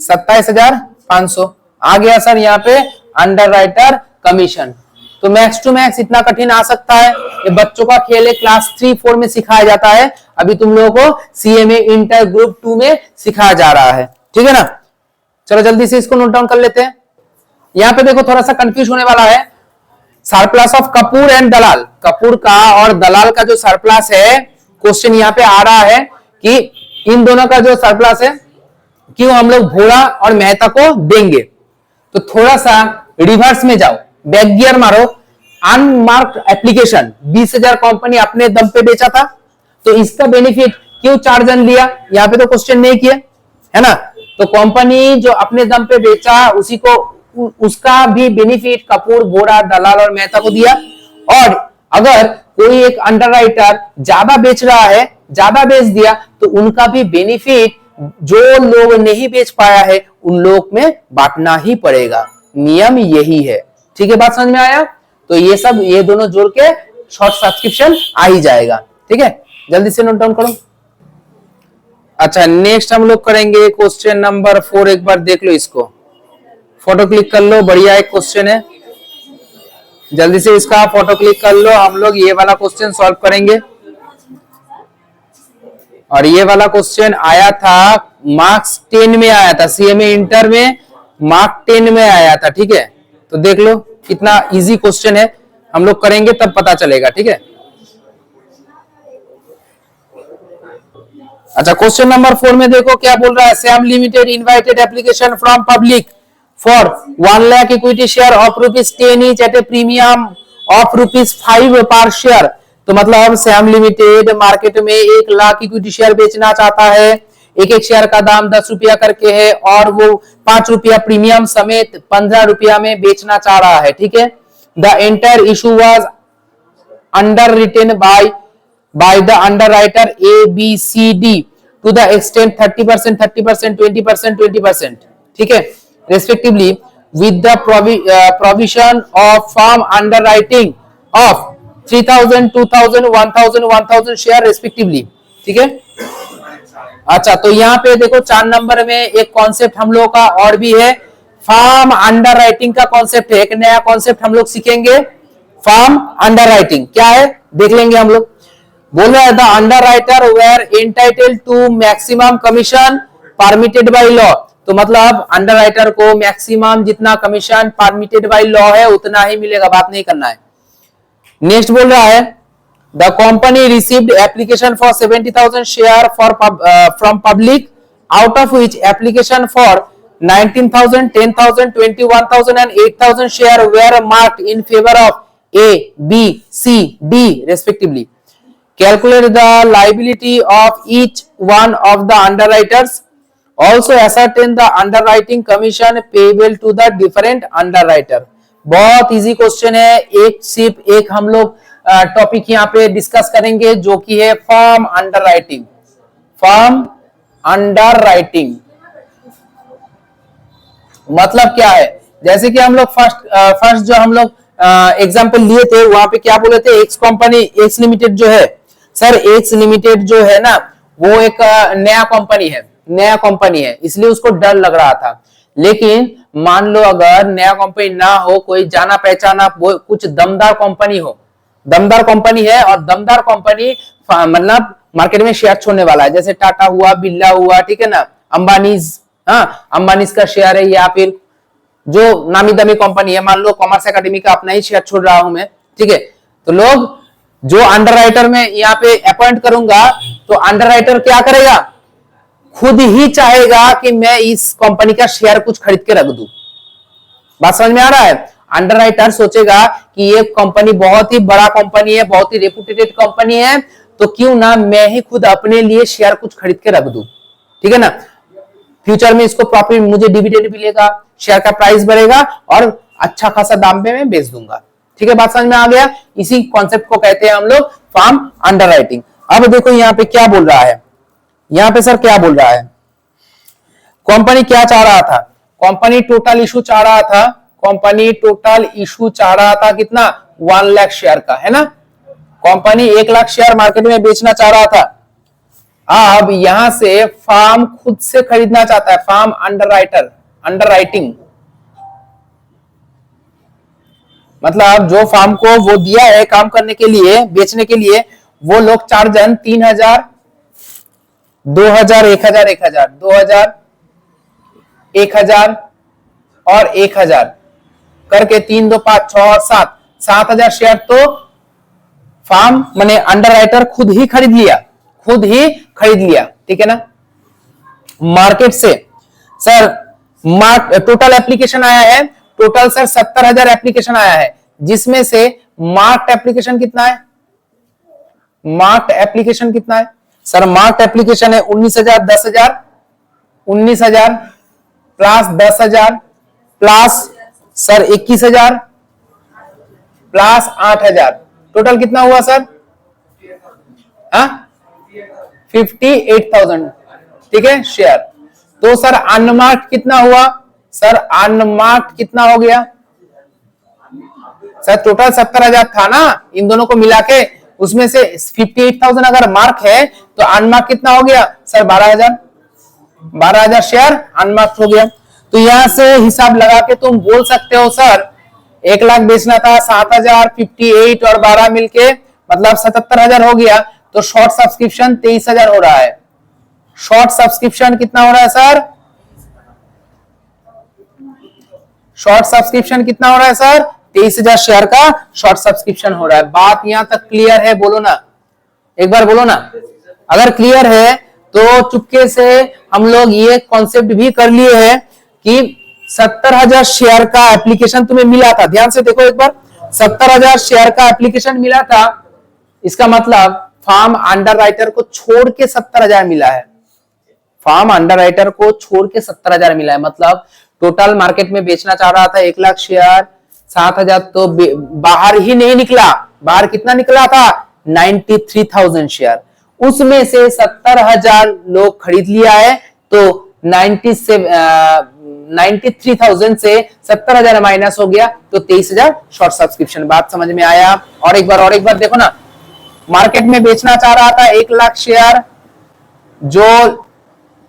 27,500 आ गया सर यहाँ पे अंडर राइटर कमीशन। तो मैक्स टू मैक्स इतना कठिन आ सकता है, ये बच्चों का खेल है, क्लास 3-4 में सिखाया जाता है, अभी तुम लोगों को सीएमए इंटर ग्रुप 2 में सिखाया जा रहा है, ठीक है ना। चलो जल्दी से इसको नोट डाउन कर लेते हैं। यहाँ पे देखो थोड़ा सा कंफ्यूज होने वाला है, सरप्लस ऑफ कपूर एंड दलाल, कपूर का और दलाल का जो सरप्लस है, क्वेश्चन यहाँ पे आ रहा है कि इन दोनों का जो सरप्लस है क्यों हम लोग भोरा और मेहता को देंगे। तो थोड़ा सा रिवर्स में जाओ, बैक गियर मारो, अनमार्क्ड एप्लीकेशन 20,000 कंपनी अपने दम पे बेचा था, तो इसका बेनिफिट क्यों 4 जन लिया? यहाँ पे तो क्वेश्चन नहीं किया है ना। तो कंपनी जो अपने दम पे बेचा उसी को, उसका भी बेनिफिट कपूर, बोरा, दलाल और मेहता को दिया। और अगर कोई एक अंडरराइटर ज्यादा बेच रहा है, ज्यादा बेच दिया, तो उनका भी बेनिफिट जो लोग नहीं बेच पाया है उन लोग में बांटना ही पड़ेगा, नियम यही है, ठीक है। बात समझ में आया? तो ये सब, ये दोनों जोड़ के शॉर्ट सब्सक्रिप्शन आ ही जाएगा, ठीक है। जल्दी से नोट डाउन करो। अच्छा नेक्स्ट हम लोग करेंगे क्वेश्चन नंबर 4, एक बार देख लो इसको, फोटो क्लिक कर लो, बढ़िया एक क्वेश्चन है, जल्दी से इसका फोटो क्लिक कर लो। हम लोग ये वाला क्वेश्चन सॉल्व करेंगे, और ये वाला क्वेश्चन आया था मार्क्स 10 में आया था, सीएमए इंटर में मार्क 10 में आया था, ठीक है। तो देख लो कितना इजी क्वेश्चन है, हम लोग करेंगे तब पता चलेगा, ठीक है। अच्छा क्वेश्चन नंबर 4 में देखो क्या बोल रहा है, Shyam limited invited application from public for 1 lakh equity share of ₹10 each eight A premium of ₹5 पर शेयर। तो मतलब श्याम लिमिटेड मार्केट में 1 लाख इक्विटी शेयर बेचना चाहता है, एक एक शेयर का दाम 10 रुपया करके है, और वो 5 रुपया प्रीमियम समेत 15 रुपया में बेचना चाह रहा है, ठीक है। The entire issue was underwritten by the underwriter ABCD to the extent 30%, 30%, 20%, 20%, ठीक है, respectively with the provision of firm underwriting of 3,000, 2,000, 1,000, 1,000 share respectively, ठीक है। अच्छा तो यहाँ पे देखो 4 नंबर में एक कॉन्सेप्ट हम लोग का और भी है, फर्म अंडरराइटिंग का कॉन्सेप्ट है, एक नया कॉन्सेप्ट हम लोग सीखेंगे, फर्म अंडरराइटिंग क्या है देख लेंगे हम लोग। बोल रहा है the underwriter were entitled to maximum commission permitted by law. तो मतलब अंडरराइटर को मैक्सिमम जितना कमीशन परमिटेड बाय लॉ है उतना ही मिलेगा, बात नहीं करना है। नेक्स्ट बोल रहा है the company received application for 70,000 share for from public, out of which application for 19,000, 10,000, 21,000 and 8,000 share were marked in favour of A, B, C, D respectively. Calculate the liability of each one of the underwriters, also ascertain the underwriting commission payable to the different underwriter. बहुत easy question है, एक सिर्फ एक हम लोग topic यहाँ पे discuss करेंगे जो कि है फर्म अंडरराइटिंग। फर्म अंडरराइटिंग मतलब क्या है? जैसे कि हम लोग फर्स्ट जो हम लोग एग्जांपल लिए थे वहां पे क्या बोले थे, एक्स कंपनी, एक्स लिमिटेड जो है सर, एक्स लिमिटेड जो है ना वो एक नया कंपनी है, इसलिए उसको डर लग रहा था। लेकिन मान लो अगर नया कंपनी ना हो, कोई जाना पहचाना कुछ दमदार कंपनी हो, दमदार कंपनी है और दमदार कंपनी मतलब मार्केट में शेयर छोड़ने वाला है, जैसे टाटा हुआ, बिरला हुआ, ठीक है ना, अंबानीज, हाँ अंबानीज का शेयर है, या फिर जो नामी दामी कंपनी है, मान लो कॉमर्स एकेडमी का अपना ही शेयर छोड़ रहा हूं मैं, ठीक है, तो लोग जो अंडरराइटर में यहाँ पे अपॉइंट करूंगा तो अंडरराइटर क्या करेगा, खुद ही चाहेगा कि मैं इस कंपनी का शेयर कुछ खरीद के रख दूं। बात समझ में आ रहा है? अंडरराइटर सोचेगा कि ये कंपनी बहुत ही बड़ा कंपनी है, बहुत ही रेपुटेटेड कंपनी है, तो क्यों ना मैं ही खुद अपने लिए शेयर कुछ खरीद के रख दूं, ठीक है ना, फ्यूचर में इसको प्रॉफिट, मुझे डिविडेंड मिलेगा, शेयर का प्राइस बढ़ेगा और अच्छा खासा दाम पे मैं बेच दूंगा। ठीक है, बात समझ में आ गया? इसी कॉन्सेप्ट को कहते हैं हम लोग फर्म अंडरराइटिंग। अब देखो यहाँ पे क्या बोल रहा है, यहाँ पे सर क्या बोल रहा है, कंपनी क्या चाह रहा था, कंपनी टोटल इशू चाह रहा था, कंपनी टोटल इशू चाह रहा था कितना, 1 लाख शेयर का, है ना, कंपनी 1 लाख शेयर मार्केट में बेचना चाह रहा था। अब यहां से फर्म खुद से खरीदना चाहता है, फर्म अंडरराइटिंग मतलब जो फर्म को वो दिया है काम करने के लिए, बेचने के लिए, वो लोग 4 जन 3000 2000 1000 1000 2000 1000 और 1000 करके 3 2 5 6 और 7 7000 शेयर तो फर्म माने अंडरराइटर खुद ही खरीद लिया, ठीक है ना, मार्केट से। सर टोटल एप्लीकेशन आया है, टोटल सर 70,000 एप्लीकेशन आया है, जिसमें से मार्क्ड एप्लीकेशन कितना है, मार्क्ड एप्लीकेशन कितना है सर, मार्क्ड एप्लीकेशन है 19,000 10,000 19,000 plus 10,000 plus sir 21,000 plus 8,000, total कितना हुआ सर, 58,000, ठीक है शेयर। तो सर अनमार्क्ड कितना हुआ, सर अनमार्क्ड कितना हो गया सर, टोटल 70,000 था ना, इन दोनों को मिला के उसमें से 58,000 अगर मार्क है तो अनमार्क कितना हो गया सर, 12,000 शेयर अनमार्क हो गया। तो यहां से हिसाब लगा के तुम बोल सकते हो सर 1 लाख बेचना था, 7,000 58 और 12 मिलके मतलब 77,000 हो गया, तो शॉर्ट सब्सक्रिप्शन 23,000 हो रहा है। शॉर्ट सब्सक्रिप्शन कितना हो रहा है सर, शॉर्ट सब्सक्रिप्शन कितना हो रहा है सर, 23,000 शेयर का शॉर्ट सब्सक्रिप्शन हो रहा है। बात यहां तक क्लियर है, बोलो ना, एक बार बोलो ना। अगर क्लियर है तो चुपके से हम लोग ये कॉन्सेप्ट भी कर लिए हैं कि 70,000 शेयर का एप्लीकेशन तुम्हें मिला था, ध्यान से देखो एक बार, 70,000 शेयर का एप्लीकेशन मिला था, इसका मतलब फर्म अंडरराइटर को छोड़ के 70,000 मिला है, फर्म अंडरराइटर को छोड़ के 70,000 मिला है, मतलब टोटल मार्केट में बेचना चाह रहा था 1 लाख शेयर, 7,000 तो बाहर ही नहीं निकला, बाहर कितना निकला था 93,000 शेयर, उसमें से 70,000 लोग खरीद लिया है, तो 93,000 से 70,000 माइनस हो गया, तो 23,000 शॉर्ट सब्सक्रिप्शन। बात समझ में आया? और एक बार देखो ना, मार्केट में बेचना चाह रहा था 1 लाख शेयर, जो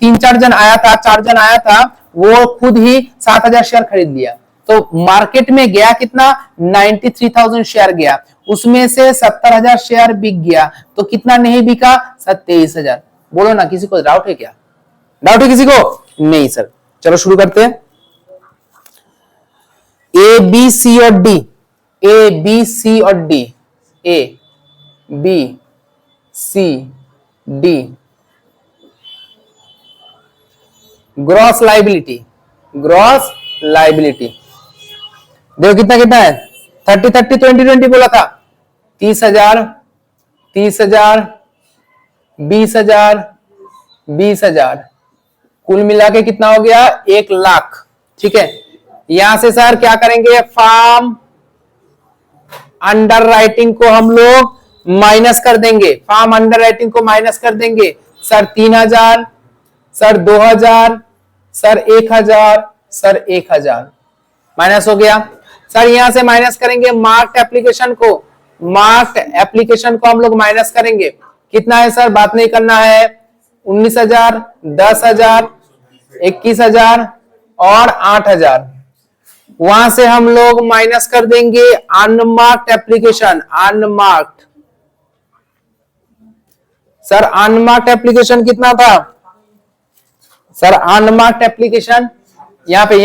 3-4 जन आया था, 4 जन आया था, वो खुद ही 7,000 शेयर खरीद लिया, तो मार्केट में गया कितना 93,000 शेयर गया, उसमें से 70,000 शेयर बिक गया, तो कितना नहीं बिका सर, 23,000। बोलो ना, किसी को डाउट है क्या, डाउट है किसी को? नहीं सर। चलो शुरू करते हैं। ए बी सी और डी, ए बी सी और D, A B C D, gross liability, gross liability देखो कितना कितना है, 30 30 20 20 बोला था, 30,000 30,000, 20,000, 20,000, कुल मिला के कितना हो गया? 1,00,000। ठीक है, यहां से सर क्या करेंगे? फार्म अंडर राइटिंग को हम लोग माइनस कर देंगे, फार्म अंडर राइटिंग को माइनस कर देंगे। Sir 3,000, sir 2,000, sir 1,000, sir 1,000 minus हो गया। सर यहां से माइनस करेंगे मार्क्ड एप्लीकेशन को, मार्क्ड एप्लीकेशन को हम लोग माइनस करेंगे। कितना है सर? बात नहीं करना है। 19,000, 10,000, 21,000 और 8,000। वहां से हम लोग माइनस कर देंगे unmarked application, unmarked. Sir unmarked application कितना था? सर अनमार्क्ड एप्लीकेशन यहाँ पे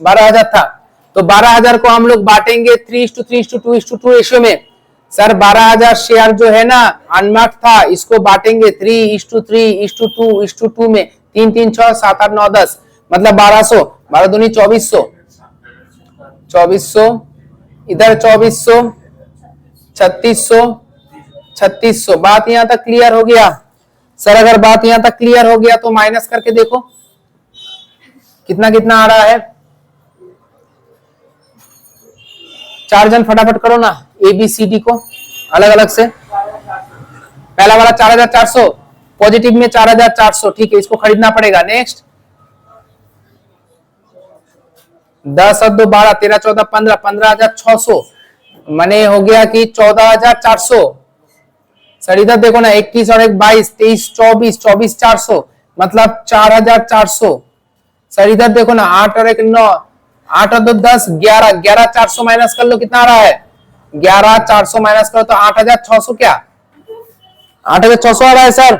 12,000 था। तो 12,000 को हम लोग बांटेंगे 3:3:2:2 रेशियो में। सर 12,000 शेयर जो है ना अनमार्क्ड था, इसको बांटेंगे 3:3:2:2 में। 3 3 6 7 8 9 10 मतलब 1200, 12 दूनी 2400, 2400 इधर 2400, 3600, 3600। बात यहां तक क्लियर हो गया? सर अगर बात यहां तक क्लियर हो गया तो माइनस करके देखो कितना कितना आ रहा है। 4 जन फटाफट करो ना ABCD को अलग अलग से। पहला वाला 4,400, पॉजिटिव में 4,400। ठीक है, इसको खरीदना पड़ेगा। नेक्स्ट 10 और 2 12, 13 14 15, 15,600 मने हो गया कि 14,400। सर इधर देखो ना 21 और 1 22, 23 24, 24,400 मतलब 4,400। सर इधर देखो ना 8 और 1 9, 8 और 2 10, 11, 11,400 माइनस कर लो कितना आ रहा है? 11,400 माइनस करो तो 8,600। क्या 8,600 आ रहा है सर?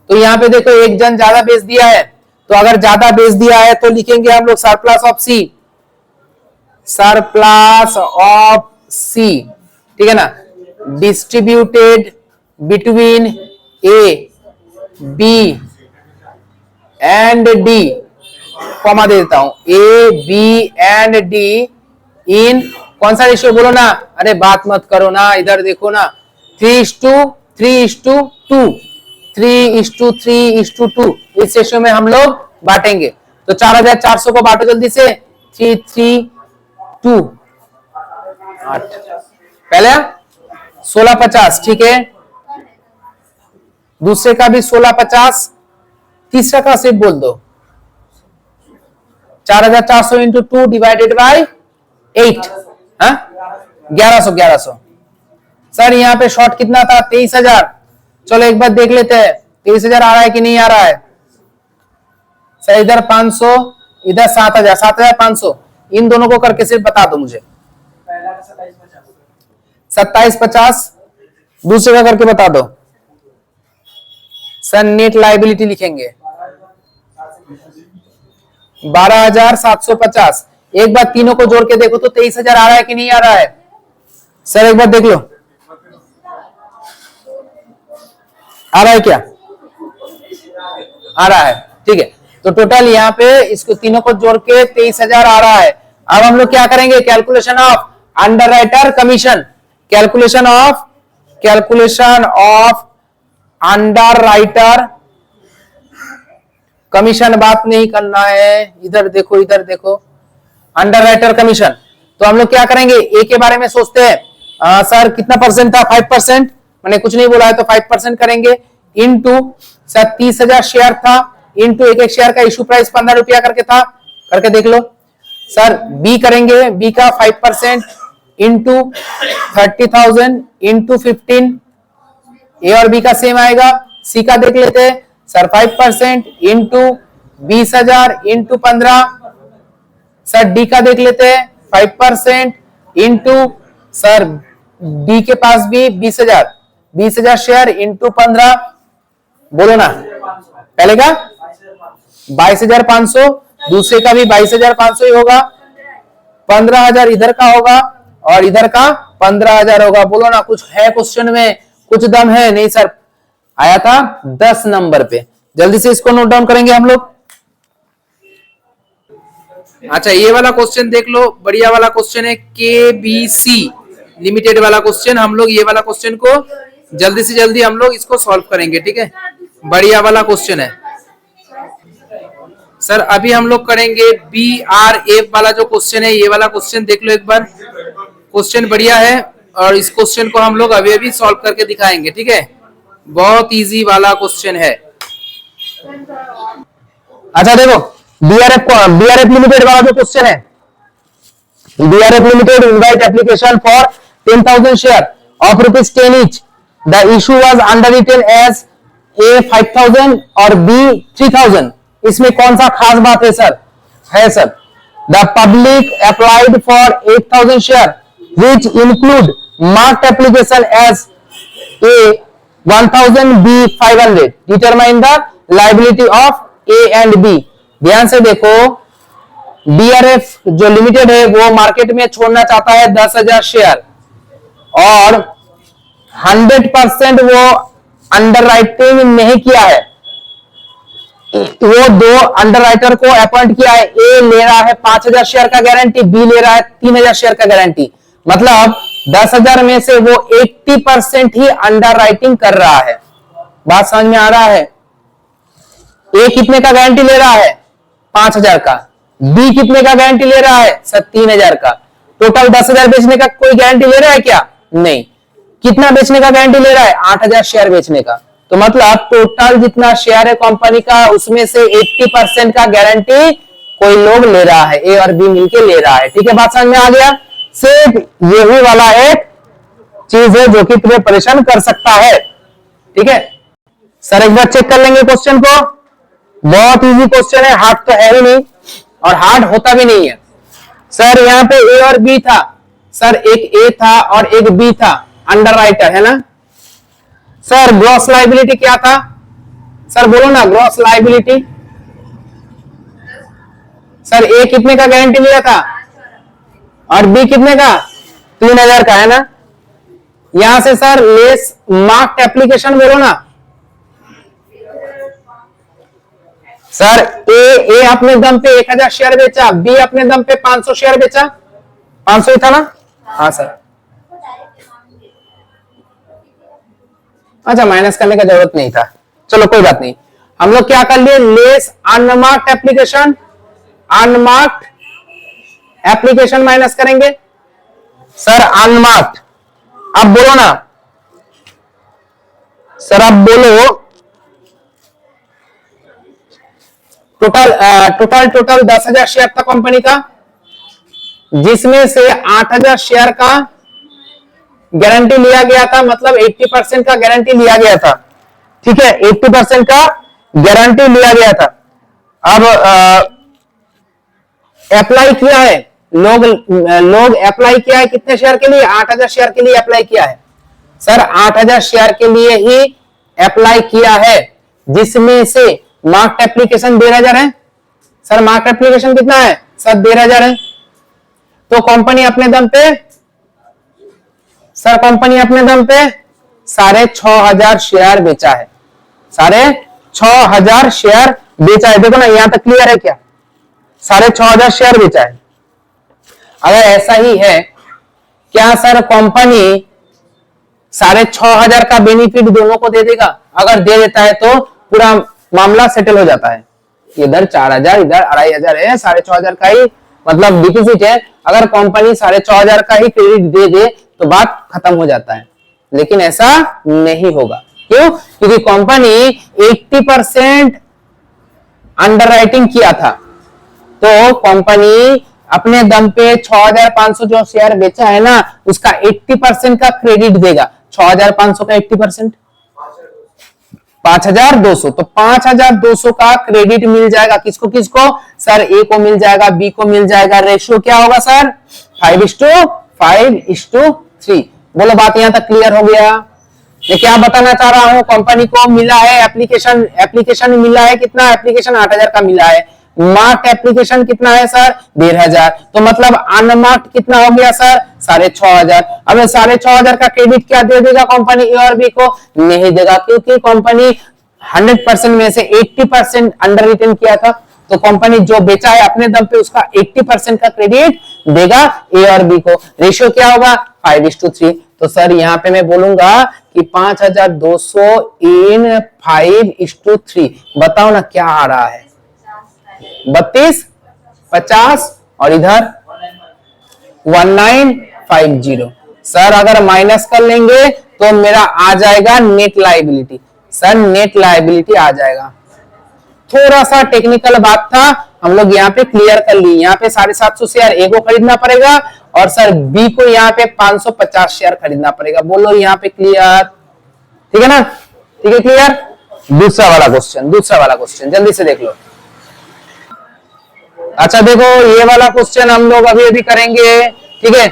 तो यहाँ पे देखो एक जन ज्यादा बेच दिया है, तो अगर ज्यादा बेच दिया है तो लिखेंगे हम लोग surplus of C, surplus of C. ठीक है ना? Distributed between A B and D, comma दे देता हूं, ए बी एंड डी इन कौन सा रेशियो? बोलो ना, अरे बात मत करो ना, इधर देखो ना 3:3:2, 3:3:2 इस रेशियो में हम लोग बांटेंगे। तो 4,400 को बांटो जल्दी से। 3 3 2 8, पहले 1650। ठीक है, दूसरे का भी 1650, तीसरा का सिर्फ बोल दो 4,400 इंटू 2 डिवाइडेड बाई 8, 1100 1100। सर यहाँ पे शॉर्ट कितना था? 23,000। चलो एक बार देख लेते हैं 23,000 आ रहा है कि नहीं आ रहा है। सर इधर 500, इधर 7,000, 7,500। इन दोनों को करके सिर्फ बता दो मुझे। 2750, दूसरे का करके बता दो। सर नेट लायबिलिटी लिखेंगे 12,750। एक बार तीनों को जोड़ के देखो तो 23,000 आ रहा है कि नहीं आ रहा है? सर एक बार देख लो, आ रहा है क्या? आ रहा है। ठीक है, तो टोटल यहाँ पे इसको तीनों को जोड़ के 23,000 आ रहा है। अब हम लोग क्या करेंगे? Calculation of under writer commission, calculation of under writer commission. बात नहीं करना है, इधर देखो, इधर देखो, अंडर राइटर कमीशन। तो हम लोग क्या करेंगे? ए के बारे में सोचते हैं। सर कितना परसेंट था? 5%। मैंने कुछ नहीं बोला है तो 5% करेंगे। इनटू सर 30,000 शेयर था, इनटू एक एक शेयर का इशू प्राइस 15 रुपया करके था, करके देख लो। सर बी करेंगे, बी का 5% इंटू 30,000 इंटू 15, ए और बी का सेम आएगा। सी का देख लेते हैं sir 5% into 20,000 into 15। Sir D का देख लेते हैं 5% इंटू, सर डी के पास भी 20,000 शेयर इंटू 15, बोलो ना। पहले का 22,500, दूसरे का भी 22,500 ही होगा। 15,000 इधर का होगा और इधर का 15,000 होगा। बोलो ना, कुछ है क्वेश्चन में? कुछ दम है? नहीं सर, आया था 10 नंबर पे। जल्दी से इसको नोट डाउन करेंगे हम लोग। अच्छा ये वाला क्वेश्चन देख लो, बढ़िया वाला क्वेश्चन है। KBC लिमिटेड वाला क्वेश्चन हम लोग ये वाला क्वेश्चन को जल्दी से जल्दी हम लोग इसको सॉल्व करेंगे, ठीक है। बढ़िया वाला क्वेश्चन है सर। अभी हम लोग करेंगे BRF वाला जो क्वेश्चन है, ये वाला क्वेश्चन देख लो एक बार। क्वेश्चन बढ़िया है और इस क्वेश्चन को हम लोग अभी अभी सॉल्व करके दिखाएंगे, ठीक है। बहुत इजी वाला क्वेश्चन है। अच्छा देखो, BRF लिमिटेड वाला जो क्वेश्चन है, BRF Limited invite application for 10,000 share of ₹10 each. The issue was underwritten as A 5,000 और B 3,000. इसमें कौन सा खास बात है सर? है sir, the public applied for 8,000 share which include marked application as A 1,000 B 500. Determine the liability of A and B. ध्यान से देखो, BRF जो लिमिटेड है वो मार्केट में छोड़ना चाहता है 10,000 शेयर और 100% वो अंडरराइटिंग नहीं किया है। वो दो अंडरराइटर को अपॉइंट किया है। ए ले रहा है 5,000 शेयर का गारंटी, बी ले रहा है 3,000 शेयर का गारंटी। मतलब 10,000 में से वो 80% ही अंडरराइटिंग कर रहा है। बात समझ में आ रहा है? ए कितने का गारंटी ले रहा है? 5,000 का। बी कितने का गारंटी ले रहा है? 3,000 का। टोटल 10,000 बेचने का कोई गारंटी ले रहा है क्या? नहीं। कितना बेचने का गारंटी ले रहा है? 8,000 शेयर बेचने का। तो मतलब टोटल जितना शेयर है कंपनी का, उसमें से 80% का गारंटी कोई लोग ले रहा है, ए और बी मिलके ले रहा है। ठीक है, बात समझ में आ गया? सिर्फ यही वाला एक चीज है जो कि तुम्हें परेशान कर सकता है। ठीक है सर, एक बार चेक कर लेंगे क्वेश्चन को। बहुत इजी क्वेश्चन है, हार्ड तो है ही नहीं और हार्ड होता भी नहीं है। सर यहाँ पे ए और बी था, सर एक ए था और एक बी था, अंडरराइटर है ना। सर ग्रॉस लायबिलिटी क्या था? सर बोलो ना, ग्रॉस लायबिलिटी। सर ए कितने का गारंटी लिया था और बी कितने का? 3,000 का है ना। यहां से सर लेस मार्क्ड एप्लीकेशन बोलो ना। सर ए अपने दम पे 1,000 शेयर बेचा, बी अपने दम पे 500 शेयर बेचा। 500 ही था ना? हाँ सर। अच्छा, माइनस करने का जरूरत नहीं था, चलो कोई बात नहीं। हम लोग क्या कर लिए? Less unmarked application, unmarked application minus करेंगे। सर अनमार्क्ड, अब बोलो ना सर, अब बोलो। टोटल 10,000 शेयर था कंपनी का, जिसमें से 8,000 शेयर का गारंटी लिया गया था, मतलब 80% का गारंटी लिया गया था। ठीक है, 80% का गारंटी लिया गया था। अब अप्लाई किया है, लोग अप्लाई किया है कितने शेयर के लिए? 8,000 शेयर के लिए अप्लाई किया है। सर 8,000 शेयर के लिए ही अप्लाई किया है, जिसमें से मार्क्ड एप्लीकेशन 1,500 है। सर मार्क्ड एप्लीकेशन कितना है? सर 1,500 है। तो कंपनी अपने दम पे, सर कंपनी अपने दम पे 6,500 शेयर बेचा है। 6,500 शेयर बेचा है। देखो ना, यहां तक क्लियर है क्या? 6,500 शेयर बेचा है। अगर ऐसा ही है, क्या सर कंपनी 6,500 का बेनिफिट दोनों को दे देगा? अगर दे देता है तो पूरा मामला सेटल हो जाता है। इधर 4,000, इधर 2,500 है, 6,500 का ही मतलब डिपॉजिट है। अगर कंपनी 6,500 का ही क्रेडिट दे दे तो बात खत्म हो जाता है, लेकिन ऐसा नहीं होगा। क्यों? क्योंकि कंपनी 80% अंडरराइटिंग किया था, तो कंपनी अपने दम पे 6,500 जो शेयर बेचा है ना, उसका 80% का क्रेडिट देगा। 6,500 का 80% 5,200, तो 5,200 का क्रेडिट मिल जाएगा। किसको किसको? सर ए को मिल जाएगा, बी को मिल जाएगा। रेशियो क्या होगा सर? 5:5:3। बोलो, बात यहां तक क्लियर हो गया? मैं क्या बताना चाह रहा हूं, कंपनी को मिला है एप्लीकेशन मिला है कितना? एप्लीकेशन 8,000 का मिला है। मार्क्ड एप्लीकेशन कितना है सर? 1,500। तो मतलब अनमार्क्ड कितना हो गया सर? 6,500। अब 6,500 का क्रेडिट क्या दे देगा कंपनी? ए और बी को नहीं देगा, क्योंकि कंपनी 100% में से 80% अंडर रिटर्न किया था। तो कंपनी जो बेचा है अपने दम पे उसका 80% का क्रेडिट देगा ए और बी को। रेशियो क्या होगा 5:3। तो सर यहाँ पे मैं बोलूंगा कि 5200 इन 5:3। बताओ ना क्या आ रहा है 32, 50 और इधर 1950। सर अगर माइनस कर लेंगे तो मेरा आ जाएगा net liability. Sir net liability आ जाएगा। थोड़ा सा टेक्निकल बात था, हम लोग यहाँ पे क्लियर कर ली। यहाँ पे 750 शेयर ए को खरीदना पड़ेगा और सर बी को यहाँ पे 550 शेयर खरीदना पड़ेगा। बोलो यहाँ पे क्लियर, ठीक है ना? ठीक है क्लियर। दूसरा वाला क्वेश्चन जल्दी से देख लो। अच्छा देखो ये वाला क्वेश्चन हम लोग अभी अभी करेंगे, ठीक है?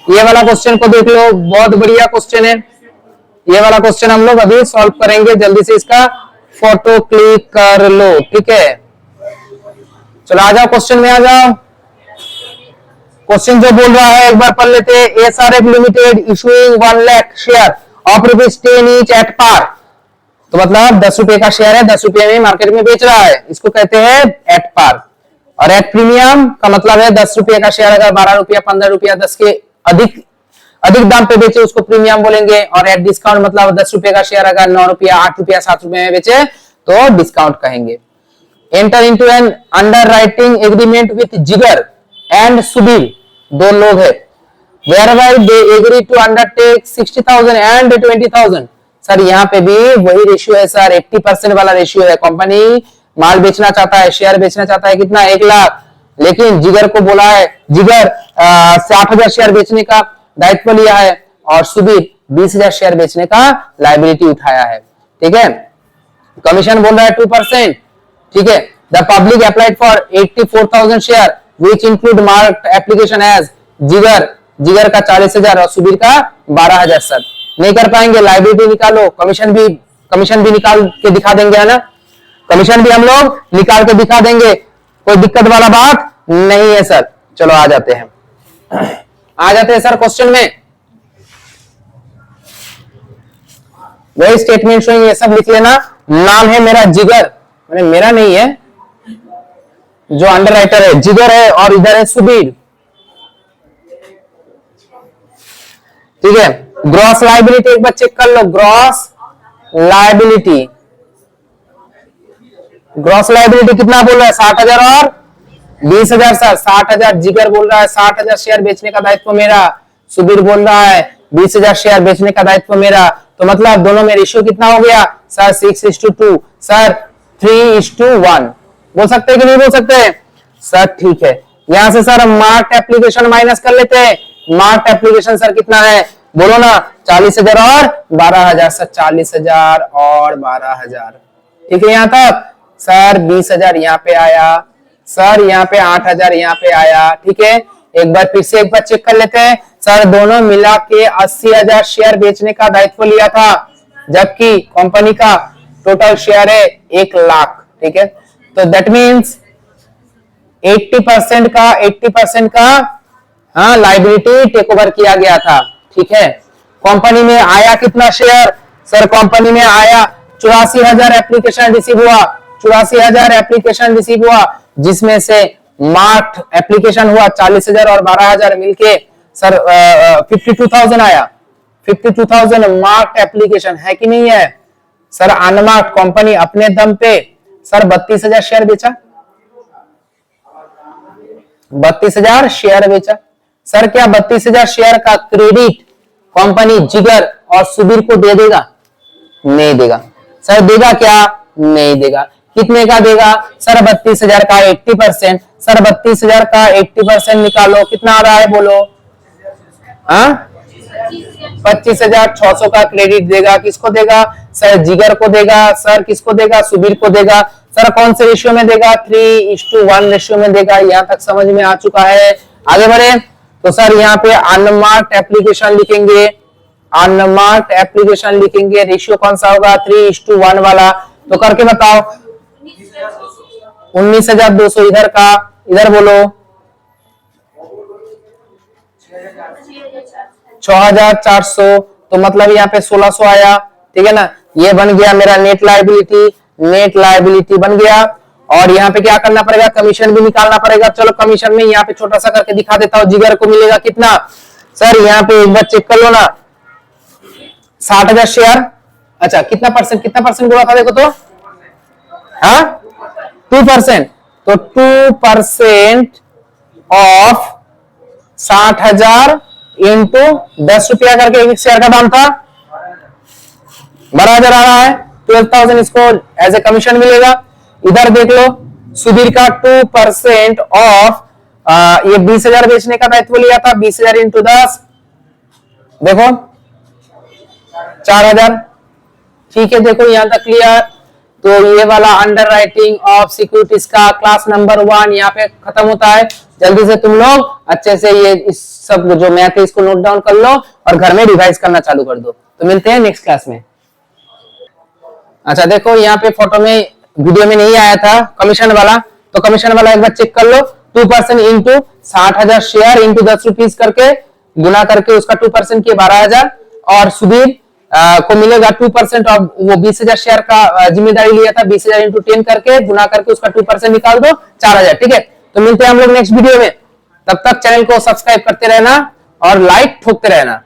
ये वाला क्वेश्चन को देख लो, बहुत बढ़िया क्वेश्चन है। ये वाला क्वेश्चन हम लोग अभी सॉल्व करेंगे। जल्दी से इसका फोटो क्लिक कर लो, ठीक है? चलो आ जाओ क्वेश्चन में आ जाओ। क्वेश्चन जो बोल रहा है एक बार पढ़ लेते हैं। SRF limited issuing 1 lakh share of ₹10 each at par. तो मतलब 10 रुपए का शेयर है, 10 रुपए में मार्केट में बेच रहा है, इसको कहते हैं एट पार। और एट प्रीमियम का मतलब है 10 रुपए का शेयर अगर 12 रुपया 15 रुपया 10 के अधिक दाम पे बेचे उसको प्रीमियम बोलेंगे। और एट डिस्काउंट मतलब 10 रुपए का शेयर अगर 9 रुपया 8 रुपया 7 रुपए में बेचे तो डिस्काउंट कहेंगे। Enter into an underwriting agreement with Jigar and Subir, दो लोग है, whereby they agree to undertake 60,000 and 20,000। Sir यहाँ पे भी वही रेशियो है सर, 80% वाला रेशियो है। कंपनी माल बेचना चाहता है, शेयर बेचना चाहता है कितना 1 लाख, लेकिन जिगर को बोला है, जिगर 60,000 शेयर बेचने का दायित्व लिया है और सुबीर 20,000 शेयर बेचने का लायबिलिटी उठाया है, ठीक है? कमीशन बोल रहा है 2%, ठीक है? The public applied for 84,000 share which include marked application as Jigar का 40,000 और सुबीर का 12,000। सर नहीं कर पाएंगे, लायबिलिटी निकालो, कमीशन भी निकाल के दिखा देंगे, है ना? कमीशन भी हम लोग निकाल के दिखा देंगे, कोई दिक्कत वाला बात नहीं है सर। चलो आ जाते हैं सर क्वेश्चन में। वही स्टेटमेंट शोइंग, ये सब लिख लेना। नाम है मेरा जिगर, मेरा नहीं है, जो अंडर राइटर है जिगर है और इधर है सुबीर, ठीक है? ग्रॉस लायबिलिटी एक बार चेक कर लो। ग्रॉस लायबिलिटी कितना बोल रहा है 60,000 और 20,000। सर 60,000 जिगर बोल रहा है 60,000 शेयर बेचने का दायित्व मेरा, सुबीर बोल रहा है 20,000 शेयर बेचने का दायित्व मेरा। तो मतलब दोनों में रेशियो कितना हो गया सर 6:2, सर 3:1। बोल सकते हैं कि नहीं बोल सकते सर? ठीक है, यहां से सर मार्क एप्लीकेशन माइनस कर लेते हैं। मार्क एप्लीकेशन सर कितना है बोलो ना, 40,000 और 12,000। सर 40,000 और 12,000, ठीक है? यहां तक सर 20,000 यहाँ पे आया, सर यहाँ पे 8,000 यहाँ पे आया, ठीक है? एक बार फिर से एक बार चेक कर लेते हैं। सर दोनों मिला के 80,000 शेयर बेचने का दायित्व लिया था, जबकि कंपनी का टोटल शेयर है 1 लाख, ठीक है? तो दैट मीन्स 80% का हाँ लायबिलिटी टेक ओवर किया गया था, ठीक है? कंपनी में आया कितना शेयर सर? कंपनी में आया 84,000 एप्लीकेशन रिसीव हुआ, 84,000 एप्लीकेशन रिसीव हुआ, जिसमें से मार्क्ड एप्लीकेशन हुआ 40,000 और 12,000 मिलके सर 52,000 आया। 52,000 मार्क्ड एप्लीकेशन है कि नहीं है सर? अनमार्क्ड कंपनी अपने दम पे सर 32,000 शेयर बेचा, 32,000 शेयर बेचा। सर क्या 32,000 शेयर का क्रेडिट कंपनी जिगर और सुबीर को दे देगा? नहीं देगा। सर देगा क्या? नहीं देगा। कितने का देगा सर? 32,000 का 80%। सर 32,000 का 80% निकालो, कितना आ रहा है बोलो? हाँ 25,600 का क्रेडिट देगा। किसको देगा सर? जिगर को देगा। सर किसको देगा? सुबीर को देगा। सर कौन से रेशियो में देगा? 3:1 रेशियो में देगा। यहां तक समझ में आ चुका है? आगे बढ़े तो सर यहाँ पे अनमार्क्ड एप्लीकेशन लिखेंगे, अनमार्क्ड एप्लीकेशन लिखेंगे। रेशियो कौन सा होगा? 3:1 वाला। तो करके बताओ। 19,200 इधर का, इधर बोलो 6,400, तो मतलब यहाँ पे 1,600 आया, ठीक है ना? ये बन गया मेरा नेट लायबिलिटी, नेट लायबिलिटी बन गया। और यहाँ पे क्या करना पड़ेगा, कमीशन भी निकालना पड़ेगा। चलो कमीशन में यहाँ पे छोटा सा करके दिखा देता हूँ। जिगर को मिलेगा कितना सर, यहाँ पे एक बार चेक कर लो ना, 60,000 शेयर। अच्छा कितना परसेंट बोला था देखो तो, हाँ 2%। तो 2% ऑफ 60,000 इंटू 10 रुपया करके एक शेयर का दाम था, 12,000 आ रहा है। 12,000 इसको एज ए कमीशन मिलेगा। इधर देख लो सुधीर का 2% ऑफ ये 20,000 बेचने का दायित्व लिया था, 20,000 इंटू 10 देखो 4,000। ठीक है, देखो यहां तक क्लियर। तो ये वाला अंडर राइटिंग ऑफ सिक्योरिटीज का क्लास नंबर 1 यहाँ पे खत्म होता है। जल्दी से तुम लोग अच्छे से ये इस सब जो मैथ है इसको नोट डाउन कर लो और घर में रिवाइज करना चालू कर दो। तो मिलते हैं नेक्स्ट क्लास में। अच्छा देखो यहाँ पे फोटो में वीडियो में नहीं आया था कमीशन वाला, तो कमीशन वाला एक बार चेक कर लो। 2% इंटू 60,000 शेयर इंटू 10 रुपीज करके गुना करके उसका 2% किए 12,000, और सुधीर को मिलेगा 2% ऑफ वो 20,000 शेयर का जिम्मेदारी लिया था, 20,000 इंटू 10 करके गुना करके उसका 2% निकाल दो 4,000। ठीक है, तो मिलते हैं हम लोग नेक्स्ट वीडियो में। तब तक चैनल को सब्सक्राइब करते रहना और लाइक ठोकते रहना।